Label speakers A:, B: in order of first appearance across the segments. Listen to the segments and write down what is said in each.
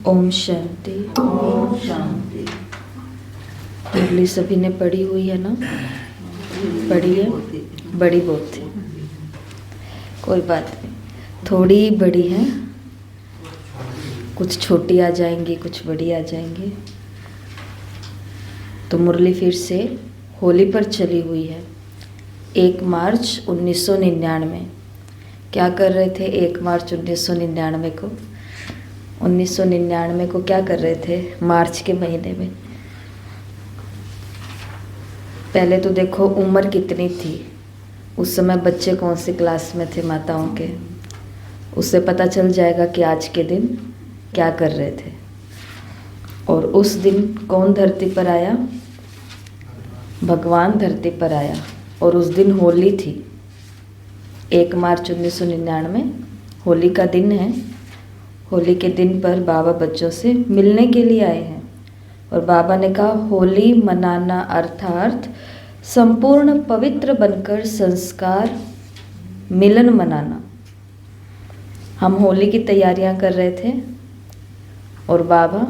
A: ओम शांति।
B: ओम शांति।
A: मुरली सभी ने पढ़ी हुई है ना? पढ़ी है? बड़ी बहुत थी, कोई बात नहीं, थोड़ी बड़ी है, कुछ छोटी आ जाएंगी, कुछ बड़ी आ जाएंगी। तो मुरली फिर से होली पर चली हुई है। 1 मार्च 1999 क्या कर रहे थे? 1 मार्च 1999 को 1999 को क्या कर रहे थे? मार्च के महीने में। पहले तो देखो उम्र कितनी थी उस समय, बच्चे कौन सी क्लास में थे माताओं के, उससे पता चल जाएगा कि आज के दिन क्या कर रहे थे। और उस दिन कौन धरती पर आया? भगवान धरती पर आया। और उस दिन होली थी। 1 मार्च 1999 होली का दिन है। होली के दिन पर बाबा बच्चों से मिलने के लिए आए हैं। और बाबा ने कहा होली मनाना अर्थात संपूर्ण पवित्र बनकर संस्कार मिलन मनाना। हम होली की तैयारियां कर रहे थे और बाबा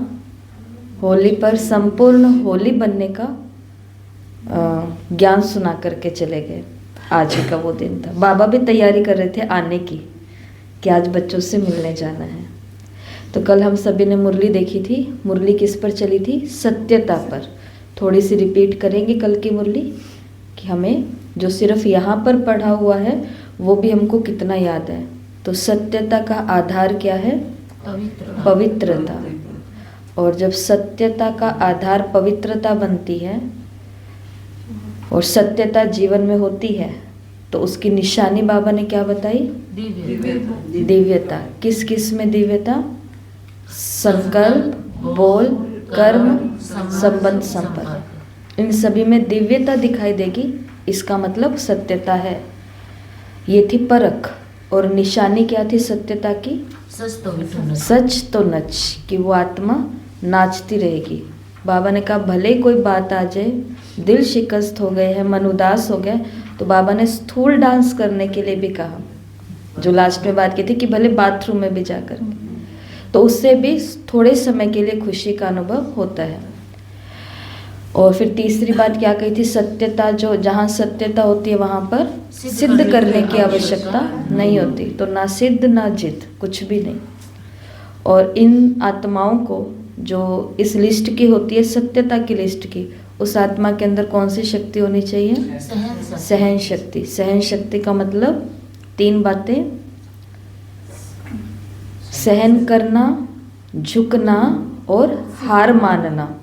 A: होली पर संपूर्ण होली बनने का ज्ञान सुना करके चले गए। आज ही का वो दिन था। बाबा भी तैयारी कर रहे थे आने की, कि आज बच्चों से मिलने जाना है। तो कल हम सभी ने मुरली देखी थी। मुरली किस पर चली थी? सत्यता पर। थोड़ी सी रिपीट करेंगे कल की मुरली, कि हमें जो सिर्फ यहाँ पर पढ़ा हुआ है वो भी हमको कितना याद है। तो सत्यता का आधार क्या है? पवित्रता। और जब सत्यता का आधार पवित्रता बनती है और सत्यता जीवन में होती है तो उसकी निशानी बाबा ने क्या बताई? दिव्यता। किस किस में दिव्यता? संकल्प, बोल, कर्म, संबंध, संपर्क, इन सभी में दिव्यता दिखाई देगी। इसका मतलब सत्यता है। ये थी परख। और निशानी क्या थी सत्यता की? सच तो नच, कि वो आत्मा नाचती रहेगी। बाबा ने कहा भले कोई बात आ जाए, दिल शिकस्त हो गए हैं, मन उदास हो गया, तो बाबा ने स्थूल डांस करने के लिए भी कहा। जो लास्ट में बात की थी कि भले बाथरूम में भी जाकर, तो उससे भी थोड़े समय के लिए खुशी का अनुभव होता है। और फिर तीसरी बात क्या कही थी? सत्यता। जो जहाँ सत्यता होती है वहाँ पर सिद्ध करने की आवश्यकता नहीं होती। तो ना सिद्ध ना जिद, कुछ भी नहीं। और इन आत्माओं को जो इस लिस्ट की होती है, सत्यता की लिस्ट की, उस आत्मा के अंदर कौन सी शक्ति होनी चाहिए? सहन शक्ति। सहन शक्ति का मतलब 3 बातें: सहन करना, झुकना और हार मानना।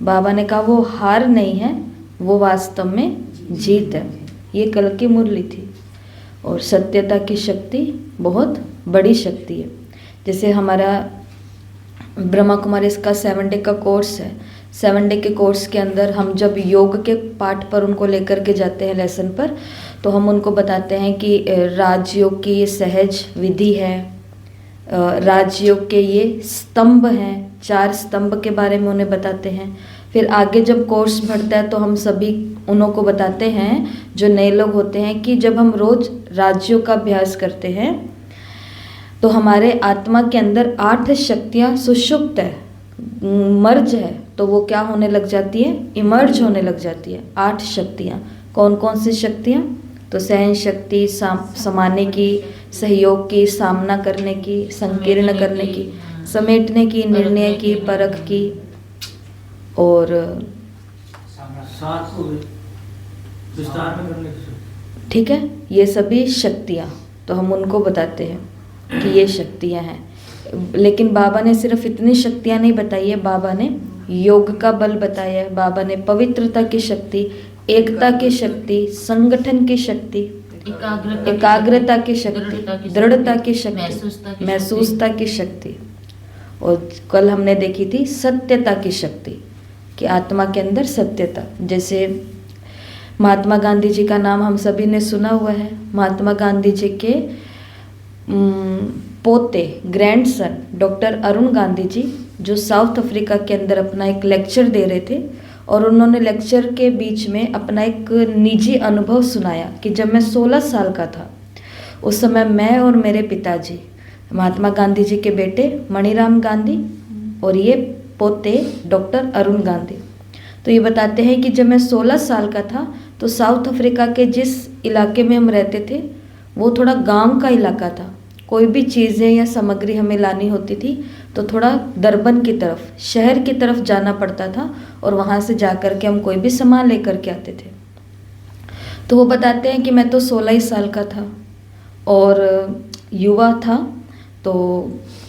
A: बाबा ने कहा वो हार नहीं है, वो वास्तव में जीत है। ये कल की मुरली थी। और सत्यता की शक्ति बहुत बड़ी शक्ति है। जैसे हमारा ब्रह्मा कुमारी इसका 7 डे का कोर्स है। 7 डे के कोर्स के अंदर हम जब योग के पाठ पर उनको लेकर के जाते हैं लेसन पर, तो हम उनको बताते हैं कि राजयोग की ये सहज विधि है, राजयोग के ये स्तंभ हैं, 4 स्तंभ के बारे में उन्हें बताते हैं। फिर आगे जब कोर्स बढ़ता है तो हम सभी उन्हों को बताते हैं, जो नए लोग होते हैं, कि जब हम रोज राजयोग का अभ्यास करते हैं तो हमारे आत्मा के अंदर 8 शक्तियाँ सुषुप्त है, मर्ज है, तो वो क्या होने लग जाती है? इमर्ज होने लग जाती है। 8 शक्तियाँ। कौन कौन सी शक्तियाँ? तो सहन शक्ति, समाने की, सहयोग की, सामना करने की, संकीर्ण करने की, समेटने की, निर्णय की, परख की, और ठीक है, ये सभी शक्तियाँ। तो हम उनको बताते हैं कि ये शक्तियाँ हैं। लेकिन बाबा ने सिर्फ इतनी शक्तियाँ नहीं बताई है, बाबा ने योग का बल बताया है, बाबा ने पवित्रता की शक्ति, एकता की शक्ति, संगठन की शक्ति, एकाग्रता की शक्ति, दृढ़ता की शक्ति, महसूसता की शक्ति। और कल हमने देखी थी सत्यता की शक्ति, कि आत्मा के अंदर सत्यता। जैसे महात्मा गांधी जी का नाम हम सभी ने सुना हुआ है। महात्मा गांधी जी के पोते, ग्रैंडसन डॉक्टर अरुण गांधी जी, जो साउथ अफ्रीका के अंदर अपना एक लेक्चर दे रहे थे, और उन्होंने लेक्चर के बीच में अपना एक निजी अनुभव सुनाया कि जब मैं 16 साल का था, उस समय मैं और मेरे पिताजी महात्मा गांधी जी के बेटे मणिराम गांधी और ये पोते डॉक्टर अरुण गांधी। तो ये बताते हैं कि जब मैं 16 साल का था तो साउथ अफ्रीका के जिस इलाके में हम रहते थे वो थोड़ा गांव का इलाका था। कोई भी चीज़ें या सामग्री हमें लानी होती थी तो थोड़ा दरबन की तरफ, शहर की तरफ जाना पड़ता था और वहाँ से जा कर के हम कोई भी सामान लेकर के आते थे। तो वो बताते हैं कि मैं तो 16 ही साल का था और युवा था, तो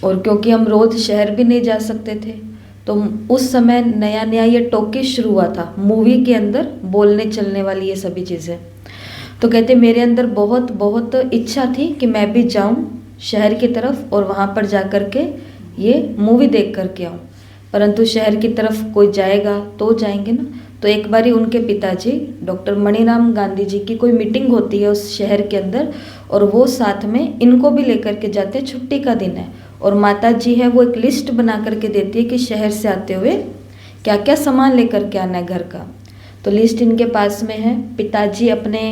A: और क्योंकि हम रोज़ शहर भी नहीं जा सकते थे तो उस समय नया नया ये टॉकीज शुरू हुआ था, मूवी के अंदर बोलने चलने वाली ये सभी चीज़ें। तो कहते मेरे अंदर बहुत बहुत इच्छा थी कि मैं भी जाऊं शहर की तरफ और वहाँ पर जा कर के ये मूवी देख कर के आऊँ, परंतु शहर की तरफ कोई जाएगा तो जाएंगे ना। तो एक बारी उनके पिताजी डॉक्टर मणिराम गांधी जी की कोई मीटिंग होती है उस शहर के अंदर और वो साथ में इनको भी लेकर के जाते हैं, छुट्टी का दिन है और माता जी है वो एक लिस्ट बना करके देती है कि शहर से आते हुए क्या क्या सामान लेकर के आना है घर का। तो लिस्ट इनके पास में है। पिताजी अपने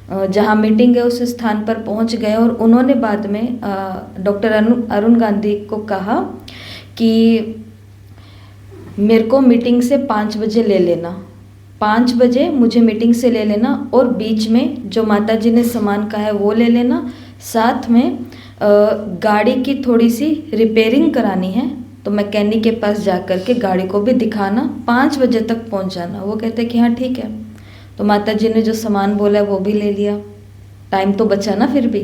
A: जहाँ मीटिंग है उस स्थान पर पहुँच गए और उन्होंने बाद में डॉक्टर अरुण गांधी को कहा कि मेरे को मीटिंग से 5 बजे ले लेना, 5 बजे मुझे मीटिंग से ले लेना और बीच में जो माता जी ने सामान कहा है वो ले लेना, साथ में गाड़ी की थोड़ी सी रिपेयरिंग करानी है तो मैकेनिक के पास जा कर के गाड़ी को भी दिखाना, 5 बजे तक पहुंच जाना। वो कहते कि हाँ ठीक है। तो माता जी ने जो सामान बोला है वो भी ले लिया, टाइम तो बचा ना फिर भी।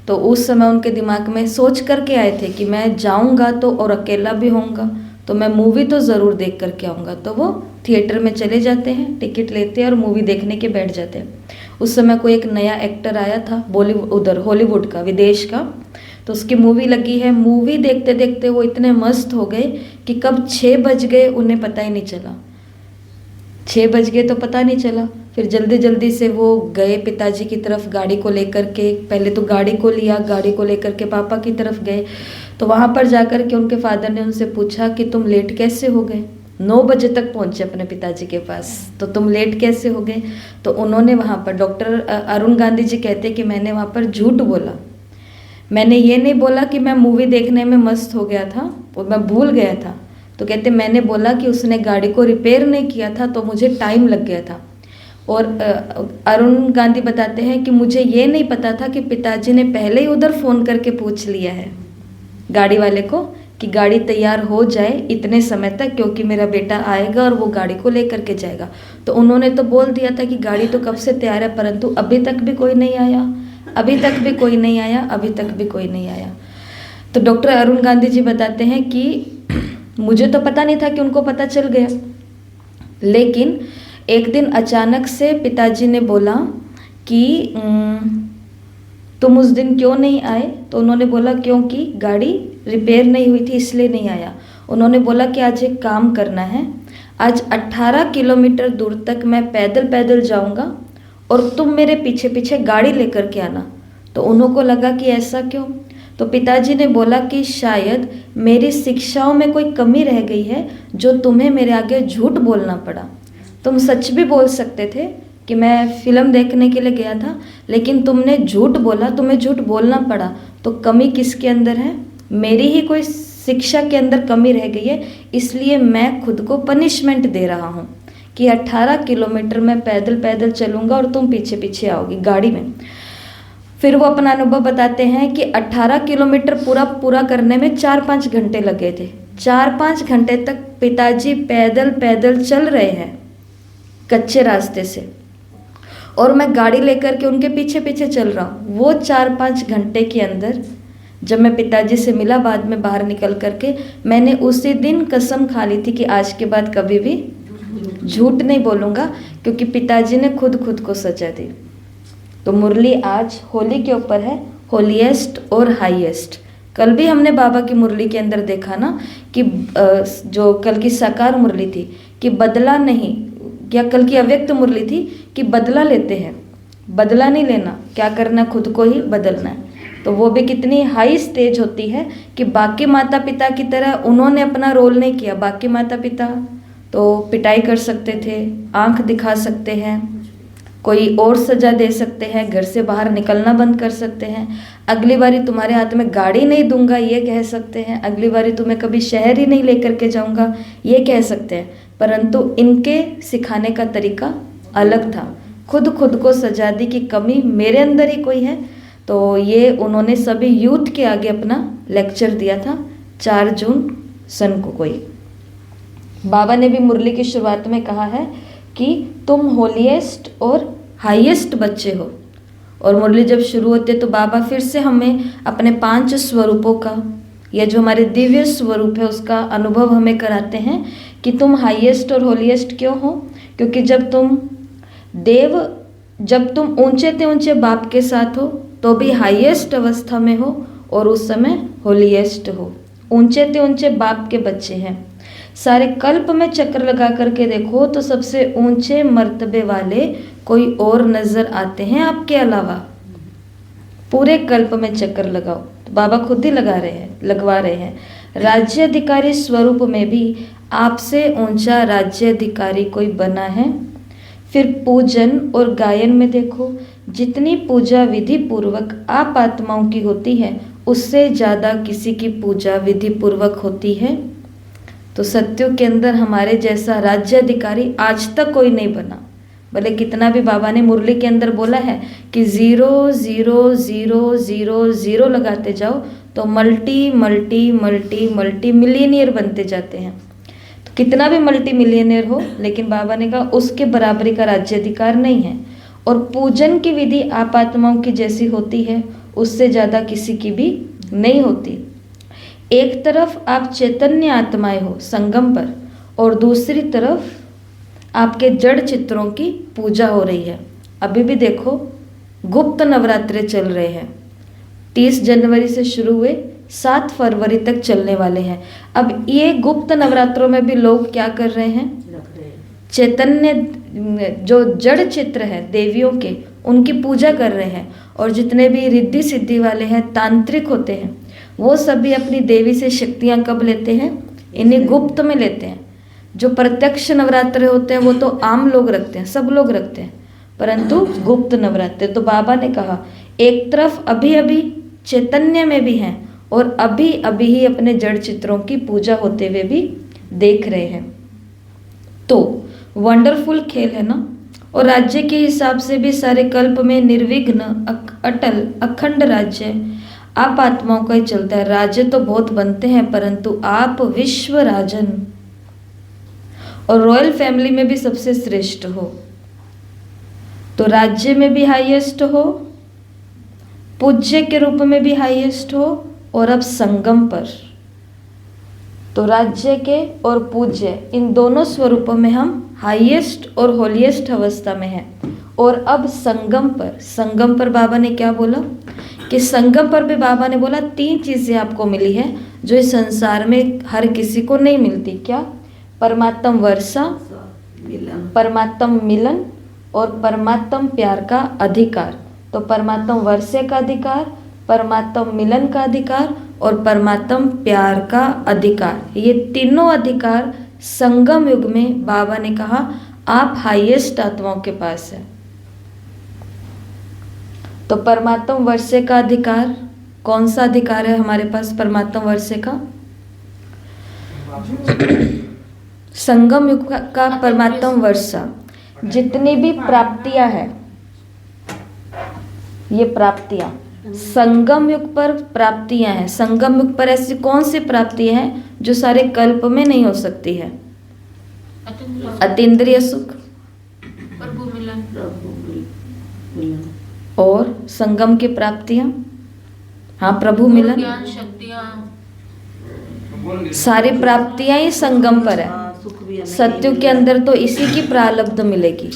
A: तो उस समय उनके दिमाग में सोच करके आए थे कि मैं जाऊंगा तो और अकेला भी होऊंगा तो मैं मूवी तो ज़रूर देख करके आऊँगा। तो वो थिएटर में चले जाते हैं, टिकट लेते हैं और मूवी देखने के बैठ जाते हैं। उस समय कोई एक नया एक्टर आया था बॉलीवुड, उधर हॉलीवुड का, विदेश का, तो उसकी मूवी लगी है। मूवी देखते देखते वो इतने मस्त हो गए कि कब 6 बज गए उन्हें पता ही नहीं चला। 6 बज गए तो पता नहीं चला। फिर जल्दी जल्दी से वो गए पिताजी की तरफ गाड़ी को लेकर के, पहले तो गाड़ी को लिया, गाड़ी को लेकर के पापा की तरफ गए। तो वहाँ पर जाकर के उनके फादर ने उनसे पूछा कि तुम लेट कैसे हो गए, 9 बजे तक पहुँचे अपने पिताजी के पास, तो तुम लेट कैसे हो गए। तो उन्होंने वहाँ पर डॉक्टर अरुण गांधी जी कहते कि मैंने वहाँ पर झूठ बोला, मैंने ये नहीं बोला कि मैं मूवी देखने में मस्त हो गया था और मैं भूल गया था। तो कहते मैंने बोला कि उसने गाड़ी को रिपेयर नहीं किया था तो मुझे टाइम लग गया था। और अरुण गांधी बताते हैं कि मुझे ये नहीं पता था कि पिताजी ने पहले ही उधर फ़ोन करके पूछ लिया है गाड़ी वाले को कि गाड़ी तैयार हो जाए इतने समय तक, क्योंकि मेरा बेटा आएगा और वो गाड़ी को लेकर के जाएगा। तो उन्होंने तो बोल दिया था कि गाड़ी तो कब से तैयार है, परंतु अभी तक भी कोई नहीं आया, अभी तक भी कोई नहीं आया, अभी तक भी कोई नहीं आया। तो डॉक्टर अरुण गांधी जी बताते हैं कि मुझे तो पता नहीं था कि उनको पता चल गया, लेकिन एक दिन अचानक से पिताजी ने बोला कि तुम उस दिन क्यों नहीं आए। तो उन्होंने बोला क्योंकि गाड़ी रिपेयर नहीं हुई थी इसलिए नहीं आया। उन्होंने बोला कि आज एक काम करना है, आज 18 किलोमीटर दूर तक मैं पैदल पैदल जाऊंगा और तुम मेरे पीछे पीछे गाड़ी लेकर के आना। तो उन्हों को लगा कि ऐसा क्यों। तो पिताजी ने बोला कि शायद मेरी शिक्षाओं में कोई कमी रह गई है जो तुम्हें मेरे आगे झूठ बोलना पड़ा। तुम सच भी बोल सकते थे कि मैं फिल्म देखने के लिए गया था, लेकिन तुमने झूठ बोला, तुम्हें झूठ बोलना पड़ा। तो कमी किसके अंदर है, मेरी ही कोई शिक्षा के अंदर कमी रह गई है, इसलिए मैं खुद को पनिशमेंट दे रहा हूँ कि 18 किलोमीटर मैं पैदल पैदल चलूँगा और तुम पीछे पीछे आओगी गाड़ी में। फिर वो अपना अनुभव बताते हैं कि 18 किलोमीटर पूरा करने में 4-5 घंटे लगे थे। 4-5 घंटे तक पिताजी पैदल पैदल चल रहे हैं कच्चे रास्ते से और मैं गाड़ी लेकर के उनके पीछे पीछे चल रहा हूँ। वो 4-5 घंटे के अंदर जब मैं पिताजी से मिला बाद में बाहर निकल करके, मैंने उसी दिन कसम खा ली थी कि आज के बाद कभी भी झूठ नहीं बोलूँगा, क्योंकि पिताजी ने खुद को सजा दी। तो मुरली आज होली के ऊपर है, होलीएस्ट और हाईएस्ट। कल भी हमने बाबा की मुरली के अंदर देखा ना कि जो कल की साकार मुरली थी कि बदला नहीं, या कल की अव्यक्त मुरली थी कि बदला लेते हैं, बदला नहीं लेना, क्या करना खुद को ही बदलना है। तो वो भी कितनी हाई स्टेज होती है कि बाकी माता पिता की तरह उन्होंने अपना रोल नहीं किया। बाकी माता पिता तो पिटाई कर सकते थे, आंख दिखा सकते हैं, कोई और सजा दे सकते हैं, घर से बाहर निकलना बंद कर सकते हैं, अगली बारी तुम्हारे हाथ में गाड़ी नहीं दूंगा ये कह सकते हैं, अगली बारी तुम्हें कभी शहर ही नहीं लेकर के जाऊंगा ये कह सकते हैं। परंतु इनके सिखाने का तरीका अलग था। खुद को सजा दी कि कमी मेरे अंदर ही कोई है। तो ये उन्होंने सभी यूथ के आगे अपना लेक्चर दिया था 4 जून सन को। कोई बाबा ने भी मुरली की शुरुआत में कहा है कि तुम होलीएस्ट और हाईएस्ट बच्चे हो। और मुरली जब शुरू होती है तो बाबा फिर से हमें अपने 5 स्वरूपों का, या जो हमारे दिव्य स्वरूप है उसका अनुभव हमें कराते हैं कि तुम हाईएस्ट और होलीएस्ट क्यों हो। क्योंकि जब तुम ऊंचे ते ऊंचे बाप के साथ हो तो भी हाईएस्ट अवस्था में हो, और उस समय होलीएस्ट हो। ऊंचे ते ऊंचे बाप के बच्चे हैं। सारे कल्प में चक्कर लगा करके देखो तो सबसे ऊंचे मर्तबे वाले कोई और नजर आते हैं आपके अलावा। पूरे कल्प में चक्कर लगाओ तो बाबा खुद ही लगवा रहे हैं। राज्याधिकारी स्वरूप में भी आपसे ऊंचा राज्याधिकारी कोई बना है। फिर पूजन और गायन में देखो, जितनी पूजा विधि पूर्वक आप आत्माओं की होती है उससे ज़्यादा किसी की पूजा विधि पूर्वक होती है। तो सत्युग के अंदर हमारे जैसा राज्याधिकारी आज तक कोई नहीं बना। भले कितना भी बाबा ने मुरली के अंदर बोला है कि 0 0 0 0 0 लगाते जाओ तो multi multi multi multi millionaire बनते जाते हैं। तो कितना भी मल्टी मिलियनियर हो, लेकिन बाबा ने कहा उसके बराबरी का राज्याधिकार नहीं है। और पूजन की विधि आप आत्माओं की जैसी होती है उससे ज़्यादा किसी की भी नहीं होती। एक तरफ आप चैतन्य आत्माएं हो संगम पर, और दूसरी तरफ आपके जड़ चित्रों की पूजा हो रही है। अभी भी देखो गुप्त नवरात्रे चल रहे हैं, 30 जनवरी से शुरू हुए 7 फरवरी तक चलने वाले हैं। अब ये गुप्त नवरात्रों में भी लोग क्या कर रहे हैं, चैतन्य जो जड़ चित्र है देवियों के उनकी पूजा कर रहे हैं। और जितने भी रिद्धि सिद्धि वाले हैं, तांत्रिक होते हैं, वो सभी अपनी देवी से शक्तियाँ कब लेते हैं, इन्हें गुप्त में लेते हैं। जो प्रत्यक्ष नवरात्र होते हैं वो तो आम लोग रखते हैं, सब लोग रखते हैं, परंतु गुप्त नवरात्र। तो बाबा ने कहा एक तरफ अभी अभी चैतन्य में भी हैं और अभी अभी ही अपने जड़ चित्रों की पूजा होते हुए भी देख रहे हैं। तो वंडरफुल खेल है ना। और राज्य के हिसाब से भी सारे कल्प में निर्विघ्न अटल अखंड राज्य आप आत्माओं का ही चलता है। राज्य तो बहुत बनते हैं परंतु आप विश्व राजन और रॉयल फैमिली में भी सबसे श्रेष्ठ हो। तो राज्य में भी हाईएस्ट हो, पूज्य के रूप में भी हाईएस्ट हो, और अब संगम पर तो राज्य के और पूज्य इन दोनों स्वरूपों में हम हाईएस्ट और होलीएस्ट अवस्था में हैं। और अब संगम पर बाबा ने क्या बोला कि संगम पर भी बाबा ने बोला 3 चीज़ें आपको मिली है जो इस संसार में हर किसी को नहीं मिलती। क्या? परमात्म वर्षा, परमात्म मिलन और परमात्म प्यार का अधिकार। तो परमात्म वर्षे का अधिकार, परमात्म मिलन का अधिकार और परमात्म प्यार का अधिकार, ये तीनों अधिकार संगम युग में बाबा ने कहा आप हाईएस्ट आत्माओं के पास है। तो परमात्म वर्षे का अधिकार, कौन सा अधिकार है हमारे पास परमात्म वर्षे का? संगम युग का परमात्म वर्षा, जितनी भी प्राप्तियां हैं, ये प्राप्तियां संगम युग पर प्राप्तियां हैं। संगम युग पर ऐसी कौन सी प्राप्तियां हैं जो सारे कल्प में नहीं हो सकती है? अतीन्द्रिय सुख,
B: प्रभु मिलन,
A: और संगम की प्राप्तियां, हाँ प्रभु मिलन,
B: ज्ञान शक्तियां,
A: सारी प्राप्तियां ही संगम पर है। सत्युग के अंदर तो इसी की प्रारब्ध मिलेगी।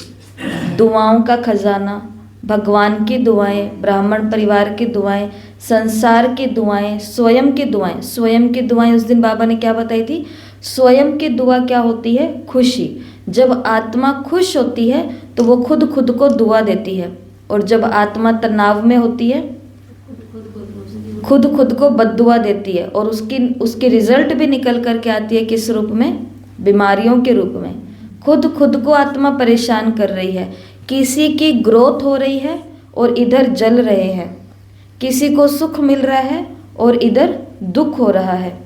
A: दुआओं का खजाना, भगवान की दुआएं, ब्राह्मण परिवार की दुआएं, संसार की दुआएं, स्वयं की दुआएं। स्वयं की दुआएं उस दिन बाबा ने क्या बताई थी? स्वयं की दुआ क्या होती है? खुशी। जब आत्मा खुश होती है तो वो खुद को दुआ देती है, और जब आत्मा तनाव में होती है खुद को बद्दुआ देती है, और उसकी रिजल्ट भी निकल करके आती है किस रूप में? बीमारियों के रूप में। खुद को आत्मा परेशान कर रही है। किसी की ग्रोथ हो रही है और इधर जल रहे हैं, किसी को सुख मिल रहा है और इधर दुख हो रहा है,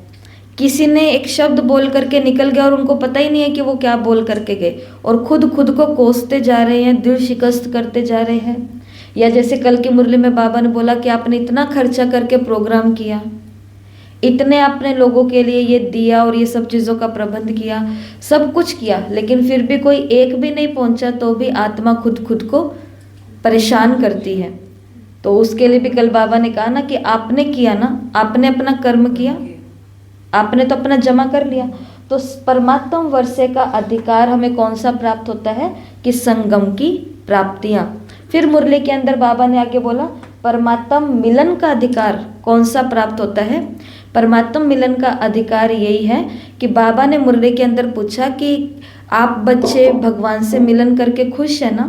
A: किसी ने एक शब्द बोल करके निकल गया और उनको पता ही नहीं है कि वो क्या बोल करके गए और खुद को कोसते जा रहे हैं, दिल शिकस्त करते जा रहे हैं। या जैसे कल की मुरली में बाबा ने बोला कि आपने इतना खर्चा करके प्रोग्राम किया, इतने आपने लोगों के लिए ये दिया और ये सब चीज़ों का प्रबंध किया, सब कुछ किया, लेकिन फिर भी कोई एक भी नहीं पहुंचा तो भी आत्मा खुद को परेशान करती है। तो उसके लिए भी कल बाबा ने कहा ना कि आपने किया ना, आपने अपना कर्म किया, आपने तो अपना जमा कर लिया। तो परमात्म वर्षे का अधिकार हमें कौन सा प्राप्त होता है कि संगम की प्राप्तियां। फिर मुरली के अंदर बाबा ने आगे बोला परमात्म मिलन का अधिकार कौन सा प्राप्त होता है। परमात्म मिलन का अधिकार यही है कि बाबा ने मुरली के अंदर पूछा कि आप बच्चे भगवान से मिलन करके खुश है ना।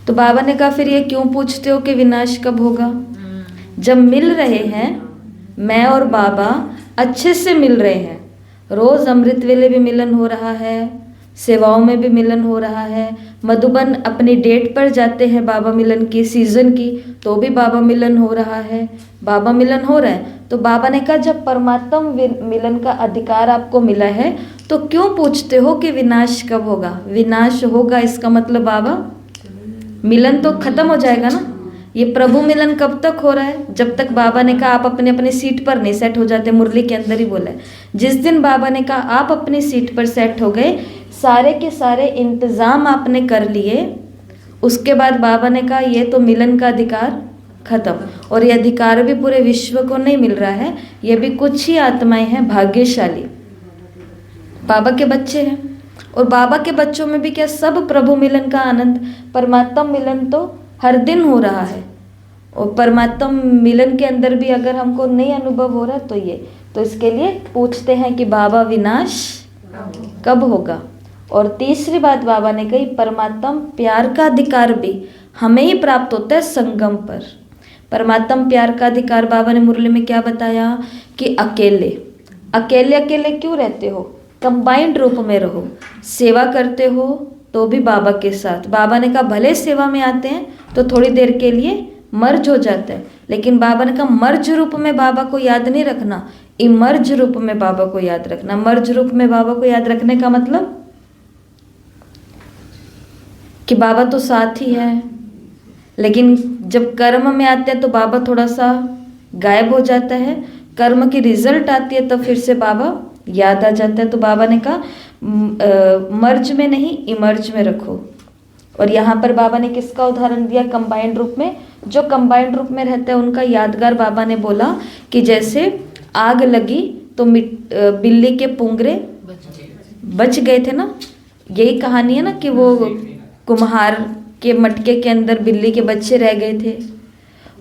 A: तो बाबा ने कहा फिर ये क्यों पूछते हो कि विनाश कब होगा। जब मिल रहे हैं, मैं और बाबा अच्छे से मिल रहे हैं, रोज अमृत वेले भी मिलन हो रहा है, सेवाओं में भी मिलन हो रहा है, मधुबन अपनी डेट पर जाते हैं बाबा मिलन की सीजन की, तो भी बाबा मिलन हो रहा है, बाबा मिलन हो रहा है। तो बाबा ने कहा जब परमात्म मिलन का अधिकार आपको मिला है तो क्यों पूछते हो कि विनाश कब होगा। विनाश होगा इसका मतलब बाबा मिलन तो खत्म हो जाएगा ना। ये प्रभु मिलन कब तक हो रहा है, जब तक बाबा ने कहा आप अपने अपनी सीट पर नहीं सेट हो जाते। मुरली के अंदर ही बोला है जिस दिन बाबा ने कहा आप अपनी सीट पर सेट हो गए, सारे के सारे इंतजाम आपने कर लिए, उसके बाद बाबा ने कहा ये तो मिलन का अधिकार खत्म। और ये अधिकार भी पूरे विश्व को नहीं मिल रहा है, ये भी कुछ ही आत्माएं हैं भाग्यशाली, बाबा के बच्चे हैं। और बाबा के बच्चों में भी क्या सब प्रभु मिलन का आनंद, परमात्मा मिलन तो हर दिन हो रहा है। और परमात्मा मिलन के अंदर भी अगर हमको नहीं अनुभव हो रहा तो इसके लिए पूछते हैं कि बाबा विनाश कब होगा। और तीसरी बात बाबा ने कही परमात्मा प्यार का अधिकार भी हमें ही प्राप्त होता है संगम पर। परमात्मा प्यार का अधिकार बाबा ने मुरली में क्या बताया कि अकेले अकेले क्यों रहते हो, कंबाइंड रूप में रहो, सेवा करते हो तो भी बाबा के साथ। बाबा ने कहा भले सेवा में आते हैं तो थोड़ी देर के लिए मर्ज हो जाता है, लेकिन बाबा ने कहा मर्ज रूप में बाबा को याद नहीं रखना, इमर्ज रूप में बाबा को याद रखना। मर्ज रूप में बाबा को याद रखने का मतलब कि बाबा तो साथ ही है, लेकिन जब कर्म में आते हैं तो बाबा थोड़ा सा गायब हो जाता है, कर्म की रिजल्ट आती है तो फिर से बाबा याद आ जाता है। तो बाबा ने कहा मर्ज में नहीं इमर्ज में रखो। और यहाँ पर बाबा ने किसका उदाहरण दिया कंबाइंड रूप में, जो कंबाइंड रूप में रहता है उनका यादगार बाबा ने बोला कि जैसे आग लगी तो बिल्ली के पुंगरे बच गए थे ना। यही कहानी है ना कि वो कुम्हार के मटके के अंदर बिल्ली के बच्चे रह गए थे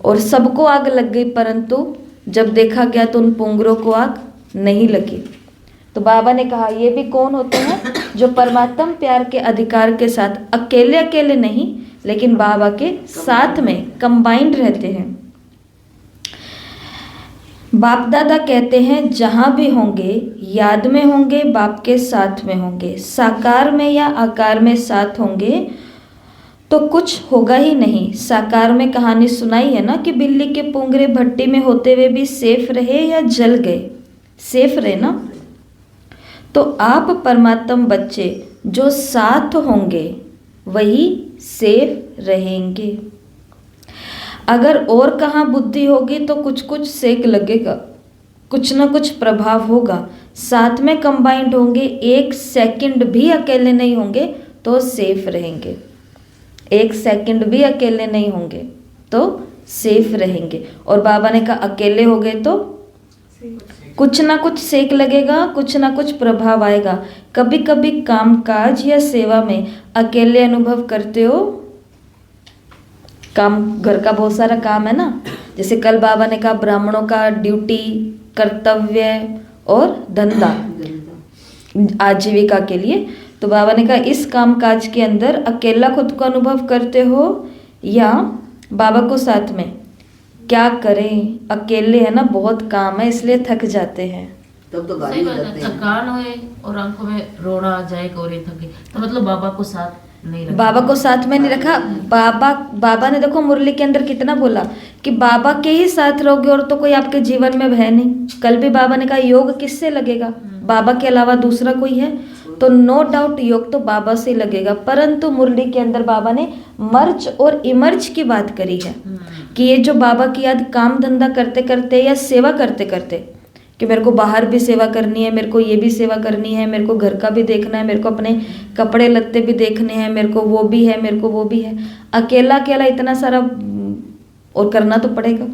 A: और सबको आग लग गई, परंतु जब देखा गया तो उन पुंगरों को आग नहीं लगी। तो बाबा ने कहा ये भी कौन होते हैं जो परमात्म प्यार के अधिकार के साथ अकेले नहीं लेकिन बाबा के साथ में कंबाइंड रहते हैं। बाप दादा कहते हैं जहाँ भी होंगे याद में होंगे, बाप के साथ में होंगे, साकार में या आकार में साथ होंगे तो कुछ होगा ही नहीं। साकार में कहानी सुनाई है ना कि बिल्ली के पुंगरे भट्टी में होते हुए भी सेफ रहे या जल गए, सेफ रहे ना। तो आप परमात्म बच्चे जो साथ होंगे वही सेफ रहेंगे। अगर और कहाँ बुद्धि होगी तो कुछ सेक लगेगा, कुछ ना कुछ प्रभाव होगा। साथ में कंबाइंड होंगे, एक सेकंड भी अकेले नहीं होंगे तो सेफ रहेंगे, एक सेकंड भी अकेले नहीं होंगे तो सेफ रहेंगे। और बाबा ने कहा अकेले हो गए तो कुछ ना कुछ सेक लगेगा, कुछ ना कुछ प्रभाव आएगा। कभी कभी कामकाज या सेवा में अकेले अनुभव करते हो, काम घर का बहुत सारा काम है ना। जैसे कल बाबा ने कहा ब्राह्मणों का ड्यूटी, कर्तव्य और धंधा आजीविका के लिए, तो बाबा ने कहा इस कामकाज के अंदर अकेला खुद को अनुभव करते हो या बाबा को साथ में। क्या करें, अकेले है ना, बहुत काम है इसलिए थक जाते हैं।
C: तब तो
B: सही
C: गाली
B: बात है,
C: बजाते हैं।
B: थकान हुए और आंखों में रोना आ जाए और ये थके तो मतलब बाबा को साथ नहीं रखा।
A: बाबा को साथ में नहीं रखा। बाबा ने देखो मुरली के अंदर कितना बोला कि बाबा के ही साथ रहोगे और तो कोई आपके जीवन में है नहीं। कल भी बाबा ने कहा योग किससे लगेगा, बाबा के अलावा दूसरा कोई है? तो नो डाउट योग तो बाबा से लगेगा। परंतु मुरली के अंदर बाबा ने मर्ज और इमर्ज की बात करी है कि ये जो बाबा की याद काम धंधा करते करते या सेवा करते करते, कि मेरे को बाहर भी सेवा करनी है, मेरे को ये भी सेवा करनी है, मेरे को घर का भी देखना है, मेरे को अपने कपड़े लत्ते भी देखने हैं, मेरे को वो भी है, मेरे को वो भी है। अकेला अकेला इतना सारा और करना तो पड़ेगा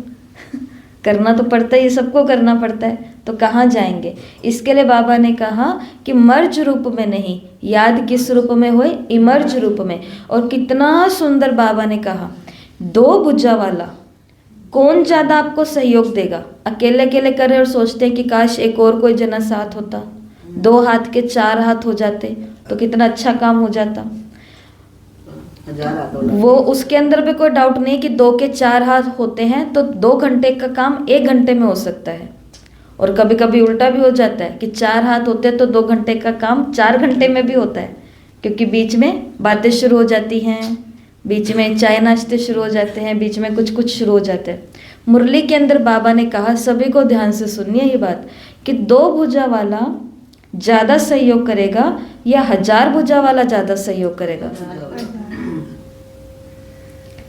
A: करना तो पड़ता है, ये सबको करना पड़ता है, तो कहाँ जाएंगे? इसके लिए बाबा ने कहा कि मर्ज रूप में नहीं, याद किस रूप में होए? इमर्ज रूप में। और कितना सुंदर बाबा ने कहा, दो भुजा वाला कौन ज़्यादा आपको सहयोग देगा? अकेले अकेले करे और सोचते हैं कि काश एक और कोई जना साथ होता, 2 हाथ के 4 हाथ हो जाते तो कितना अच्छा काम हो जाता। वो उसके अंदर भी कोई डाउट नहीं कि 2 के 4 हाथ होते हैं तो 2 घंटे का काम 1 घंटे में हो सकता है। और कभी कभी उल्टा भी हो जाता है कि 4 हाथ होते हैं तो 2 घंटे का काम 4 घंटे में भी होता है, क्योंकि बीच में बातें शुरू हो जाती हैं, बीच में चाय नाश्ते शुरू हो जाते हैं, बीच में कुछ कुछ शुरू हो जाते हैं। मुरली के अंदर बाबा ने कहा, सभी को ध्यान से सुनिए ये बात, कि 2 भुजा वाला ज़्यादा सहयोग करेगा या 1000 भुजा वाला ज़्यादा सहयोग करेगा?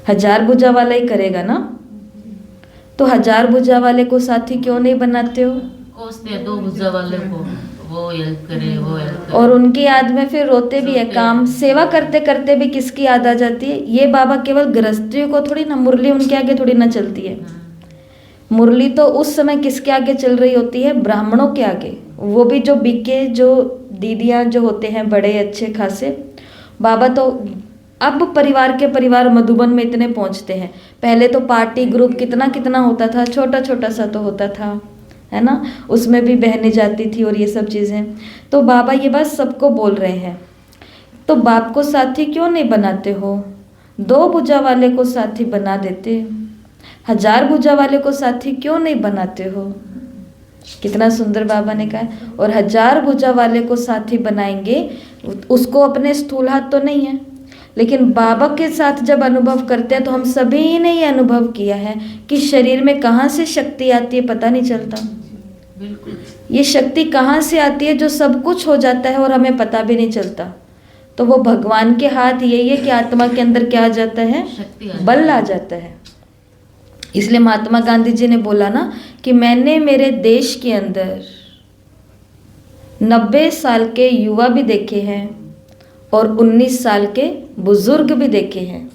A: 1000 भुजा वाला ही करेगा ना। तो 1000 भुजा वाले को साथी क्यों नहीं बनाते हो?
B: कोसते 2 भुजा वाले को, वो हेल्प करे, वो हेल्प करे।
A: और उनकी याद में फिर रोते भी है, काम सेवा करते करते भी किसकी याद आ जाती है? ये बाबा केवल गृहस्थियों को थोड़ी ना, मुरली उनके आगे थोड़ी ना चलती है। मुरली तो उस समय किसके आगे चल रही होती है? ब्राह्मणों के आगे। वो भी जो बीके, जो दीदियाँ जो होते हैं बड़े अच्छे खासे। बाबा तो अब परिवार के परिवार मधुबन में इतने पहुंचते हैं। पहले तो पार्टी ग्रुप कितना कितना होता था, छोटा छोटा सा तो होता था, है ना, उसमें भी बहनें जाती थी और ये सब चीज़ें। तो बाबा ये बात सबको बोल रहे हैं, तो बाप को साथी क्यों नहीं बनाते हो? 2 भुजा वाले को साथी बना देते, 1000 भुजा वाले को साथी क्यों नहीं बनाते हो? कितना सुंदर बाबा ने कहा। और 1000 भुजा वाले को साथी बनाएंगे, उसको अपने स्थूल हाथ तो नहीं है, लेकिन बाबा के साथ जब अनुभव करते हैं तो हम सभी ने ये अनुभव किया है कि शरीर में कहाँ से शक्ति आती है पता नहीं चलता।
B: बिल्कुल।
A: ये शक्ति कहाँ से आती है जो सब कुछ हो जाता है और हमें पता भी नहीं चलता। तो वो भगवान के हाथ यही है कि आत्मा के अंदर क्या आ जाता है?
B: शक्ति आ
A: बल आ जाता है। इसलिए महात्मा गांधी जी ने बोला ना कि मैंने मेरे देश के अंदर 90 साल के युवा भी देखे हैं और 19 साल के बुजुर्ग भी देखे हैं।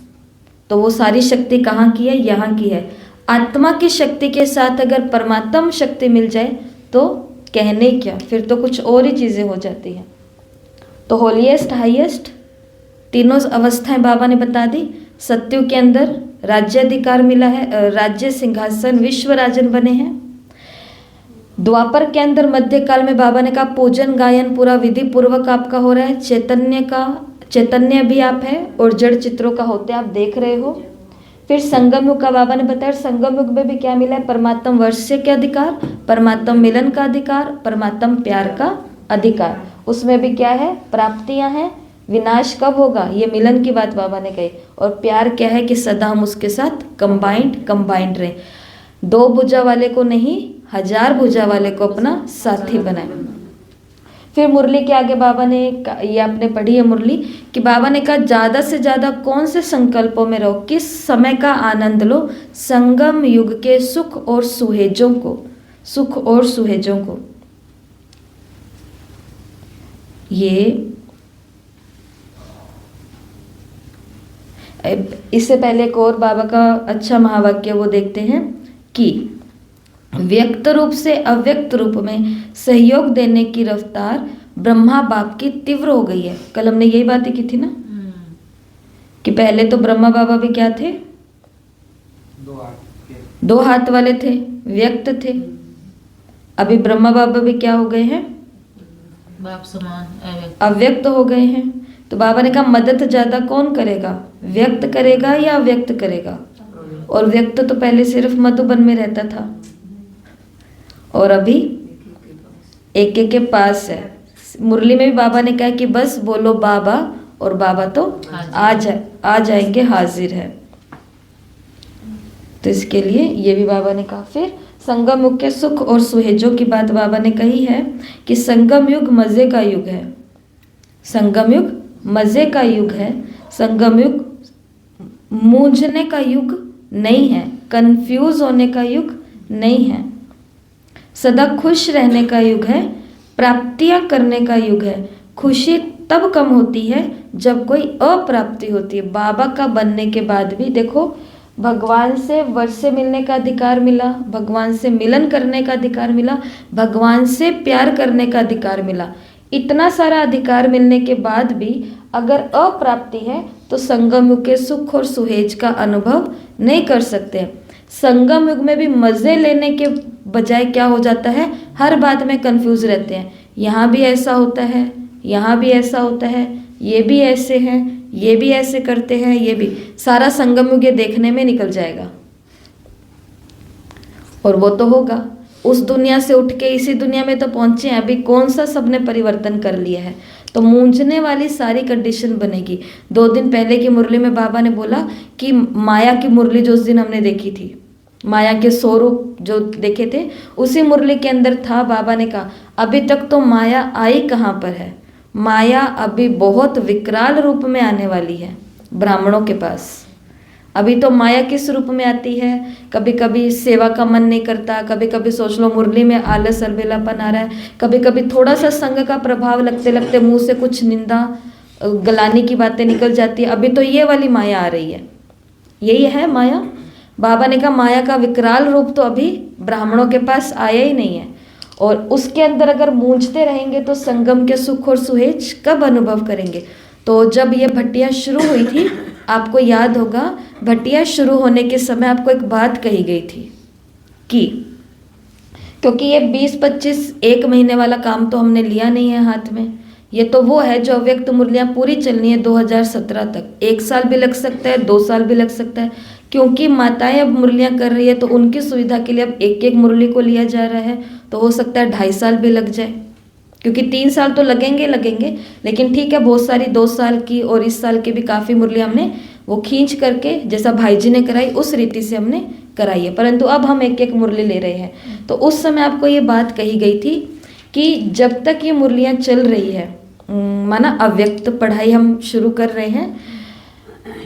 A: तो वो सारी शक्ति कहाँ की है? यहाँ की है। आत्मा की शक्ति के साथ अगर परमात्म शक्ति मिल जाए तो कहने क्या, फिर तो कुछ और ही चीज़ें हो जाती हैं। तो होलीएस्ट हाईएस्ट तीनों अवस्थाएं बाबा ने बता दी। सत्युग के अंदर राज्याधिकार मिला है, राज्य सिंहासन विश्व राजन बने हैं। द्वापर के अंदर मध्यकाल में बाबा ने कहा पूजन गायन पूरा विधि पूर्वक आपका हो रहा है। चैतन्य भी आप है और जड़ चित्रों का होते आप देख रहे हो। फिर संगम युग का बाबा ने बताया, संगम युग में भी क्या मिला है? परमात्म वर्ष्य के अधिकार, परमात्म मिलन का अधिकार, परमात्म प्यार का अधिकार। उसमें भी क्या है? प्राप्तियां हैं। विनाश कब होगा? ये मिलन की बात बाबा ने कही। और प्यार क्या है? कि सदा हम उसके साथ कंबाइंड रहे। 2 भुजा वाले को नहीं, 1000 भुजा वाले को अपना साथी बनाए। फिर मुरली के आगे बाबा ने, ये आपने पढ़ी है मुरली, कि बाबा ने कहा ज़्यादा से ज़्यादा कौन से संकल्पों में रहो, किस समय का आनंद लो? संगम युग के सुख और सुहेजों को। ये इससे पहले एक और बाबा का अच्छा महावाक्य वो देखते हैं कि व्यक्त रूप से अव्यक्त रूप में सहयोग देने की रफ्तार ब्रह्मा बाप की तीव्र हो गई है। कल हमने यही बातें की थी ना कि पहले तो ब्रह्मा बाबा भी क्या थे? 2 हाथ वाले थे, व्यक्त थे। अभी ब्रह्मा बाबा भी क्या हो गए हैं?
B: बाप समान
A: अव्यक्त हो गए हैं। तो बाबा ने कहा मदद ज्यादा कौन करेगा? व्यक्त करेगा या अव्यक्त करेगा? और व्यक्त तो पहले सिर्फ मधुबन में रहता था और अभी एक के पास है। मुरली में भी बाबा ने कहा कि बस बोलो बाबा और बाबा तो आ जाएंगे, हाजिर है। तो इसके लिए ये भी बाबा ने कहा। फिर संगम युग के सुख और सुहेजों की बात बाबा ने कही है कि संगम युग मज़े का युग है। संगम युग मज़े का युग है। संगम युग मूंझने का युग नहीं है, कंफ्यूज होने का युग नहीं है, सदा खुश रहने का युग है, प्राप्तियां करने का युग है। खुशी तब कम होती है जब कोई अप्राप्ति होती है। बाबा का बनने के बाद भी देखो, भगवान से वर्ष से मिलने का अधिकार मिला, भगवान से मिलन करने का अधिकार मिला, भगवान से प्यार करने का अधिकार मिला। इतना सारा अधिकार मिलने के बाद भी अगर अप्राप्ति है तो संगम युग के सुख और सुहेज का अनुभव नहीं कर सकते। संगम युग में भी मज़े लेने के बजाय क्या हो जाता है, हर बात में कंफ्यूज रहते हैं। यहाँ भी ऐसा होता है, यहाँ भी ऐसा होता है, ये भी ऐसे हैं, ये भी ऐसे करते हैं, ये भी सारा संगम युग ये देखने में निकल जाएगा। और वो तो होगा, उस दुनिया से उठ के इसी दुनिया में तो पहुंचे हैं। अभी कौन सा सबने परिवर्तन कर लिया है, तो मूंझने वाली सारी कंडीशन बनेगी। 2 दिन पहले की मुरली में बाबा ने बोला कि माया की मुरली जो उस दिन हमने देखी थी, माया के स्वरूप जो देखे थे, उसी मुरली के अंदर था। बाबा ने कहा अभी तक तो माया आई कहाँ पर है, माया अभी बहुत विकराल रूप में आने वाली है ब्राह्मणों के पास। अभी तो माया किस रूप में आती है, कभी कभी सेवा का मन नहीं करता, कभी कभी सोच लो मुरली में आलस अलबेलापन आ रहा है, कभी कभी थोड़ा सा संग का प्रभाव लगते लगते मुंह से कुछ निंदा गलानी की बातें निकल जाती है। अभी तो ये वाली माया आ रही है, यही है माया। बाबा ने कहा माया का विकराल रूप तो अभी ब्राह्मणों के पास आया ही नहीं है, और उसके अंदर अगर मूंझते रहेंगे तो संगम के सुख और सुहेज कब अनुभव करेंगे। तो जब ये भट्टियाँ शुरू हुई थी, आपको याद होगा, भट्टियाँ शुरू होने के समय आपको एक बात कही गई थी कि क्योंकि ये 20-25 1 महीने वाला काम तो हमने लिया नहीं है हाथ में, ये तो वो है जो अव्यक्त मुरलियाँ पूरी चलनी है 2017 तक। 1 साल भी लग सकता है, 2 साल भी लग सकता है, क्योंकि माताएं अब मुरलियाँ कर रही है तो उनकी सुविधा के लिए अब 1-1 मुरली को लिया जा रहा है। तो हो सकता है 2.5 साल भी लग जाए, क्योंकि 3 साल तो लगेंगे, लेकिन ठीक है, बहुत सारी 2 साल की और इस साल की भी काफ़ी मुरली हमने वो खींच करके, जैसा भाई जी ने कराई उस रीति से हमने कराई है, परंतु अब हम 1-1 मुरली ले रहे हैं। तो उस समय आपको ये बात कही गई थी कि जब तक ये मुरलियाँ चल रही है, माना अव्यक्त पढ़ाई हम शुरू कर रहे हैं,